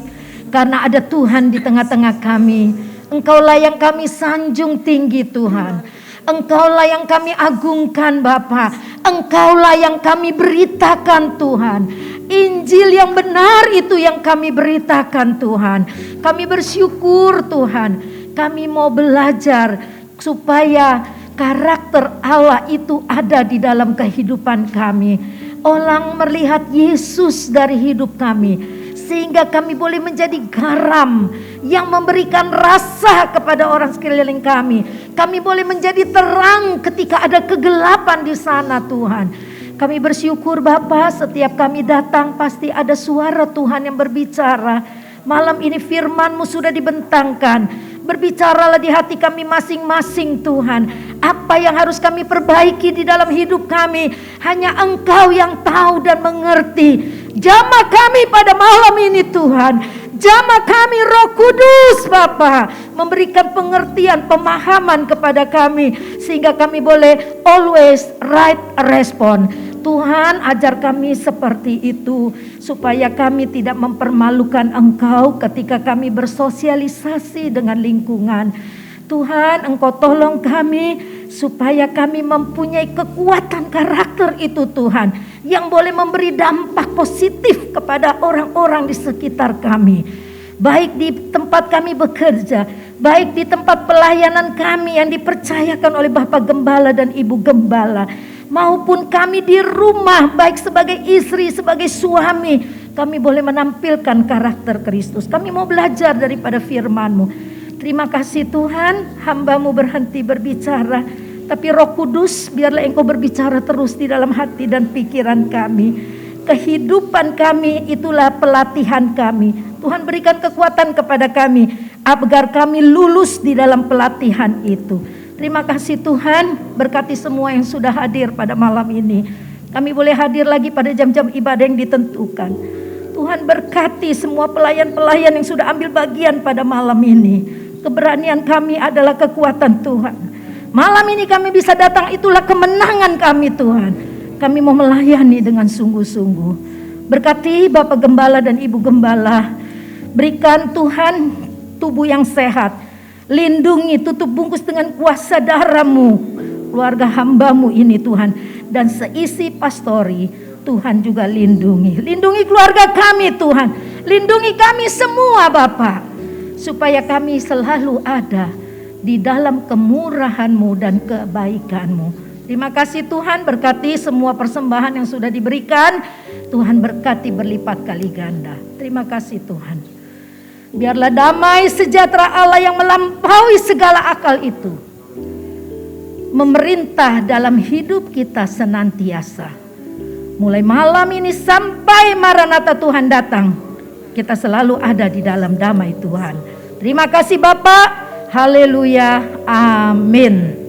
karena ada Tuhan di tengah-tengah kami. Engkaulah yang kami sanjung tinggi Tuhan. Engkaulah yang kami agungkan Bapa. Engkaulah yang kami beritakan Tuhan. Injil yang benar itu yang kami beritakan Tuhan. Kami bersyukur Tuhan. Kami mau belajar supaya karakter Allah itu ada di dalam kehidupan kami. Orang melihat Yesus dari hidup kami, sehingga kami boleh menjadi garam yang memberikan rasa kepada orang sekeliling kami. Kami boleh menjadi terang ketika ada kegelapan di sana Tuhan. Kami bersyukur Bapa, setiap kami datang pasti ada suara Tuhan yang berbicara. Malam ini firman-Mu sudah dibentangkan. Berbicaralah di hati kami masing-masing Tuhan. Apa yang harus kami perbaiki di dalam hidup kami, hanya Engkau yang tahu dan mengerti. Jamah kami pada malam ini Tuhan. Jamah kami Roh Kudus Bapa, memberikan pengertian, pemahaman kepada kami, sehingga kami boleh always right respond. Tuhan, ajar kami seperti itu, supaya kami tidak mempermalukan Engkau ketika kami bersosialisasi dengan lingkungan. Tuhan, Engkau tolong kami supaya kami mempunyai kekuatan karakter itu Tuhan, yang boleh memberi dampak positif kepada orang-orang di sekitar kami. Baik di tempat kami bekerja, baik di tempat pelayanan kami yang dipercayakan oleh Bapak Gembala dan Ibu Gembala, maupun kami di rumah, baik sebagai istri, sebagai suami, kami boleh menampilkan karakter Kristus. Kami mau belajar daripada firman-Mu. Terima kasih Tuhan, hamba-Mu berhenti berbicara. Tapi Roh Kudus, biarlah Engkau berbicara terus di dalam hati dan pikiran kami. Kehidupan kami itulah pelatihan kami. Tuhan berikan kekuatan kepada kami agar kami lulus di dalam pelatihan itu. Terima kasih Tuhan, berkati semua yang sudah hadir pada malam ini. Kami boleh hadir lagi pada jam-jam ibadah yang ditentukan. Tuhan berkati semua pelayan-pelayan yang sudah ambil bagian pada malam ini. Keberanian kami adalah kekuatan Tuhan. Malam ini kami bisa datang, itulah kemenangan kami Tuhan. Kami mau melayani dengan sungguh-sungguh. Berkati Bapak Gembala dan Ibu Gembala. Berikan Tuhan tubuh yang sehat. Lindungi, tutup bungkus dengan kuasa darah-Mu keluarga hamba-Mu ini Tuhan. Dan seisi pastori Tuhan juga lindungi. Lindungi keluarga kami Tuhan. Lindungi kami semua Bapa. Supaya kami selalu ada di dalam kemurahan-Mu dan kebaikan-Mu. Terima kasih Tuhan, berkati semua persembahan yang sudah diberikan. Tuhan berkati berlipat kali ganda. Terima kasih Tuhan. Biarlah damai sejahtera Allah yang melampaui segala akal itu memerintah dalam hidup kita senantiasa. Mulai malam ini sampai Maranatha Tuhan datang, kita selalu ada di dalam damai Tuhan. Terima kasih Bapak. Haleluya. Amin.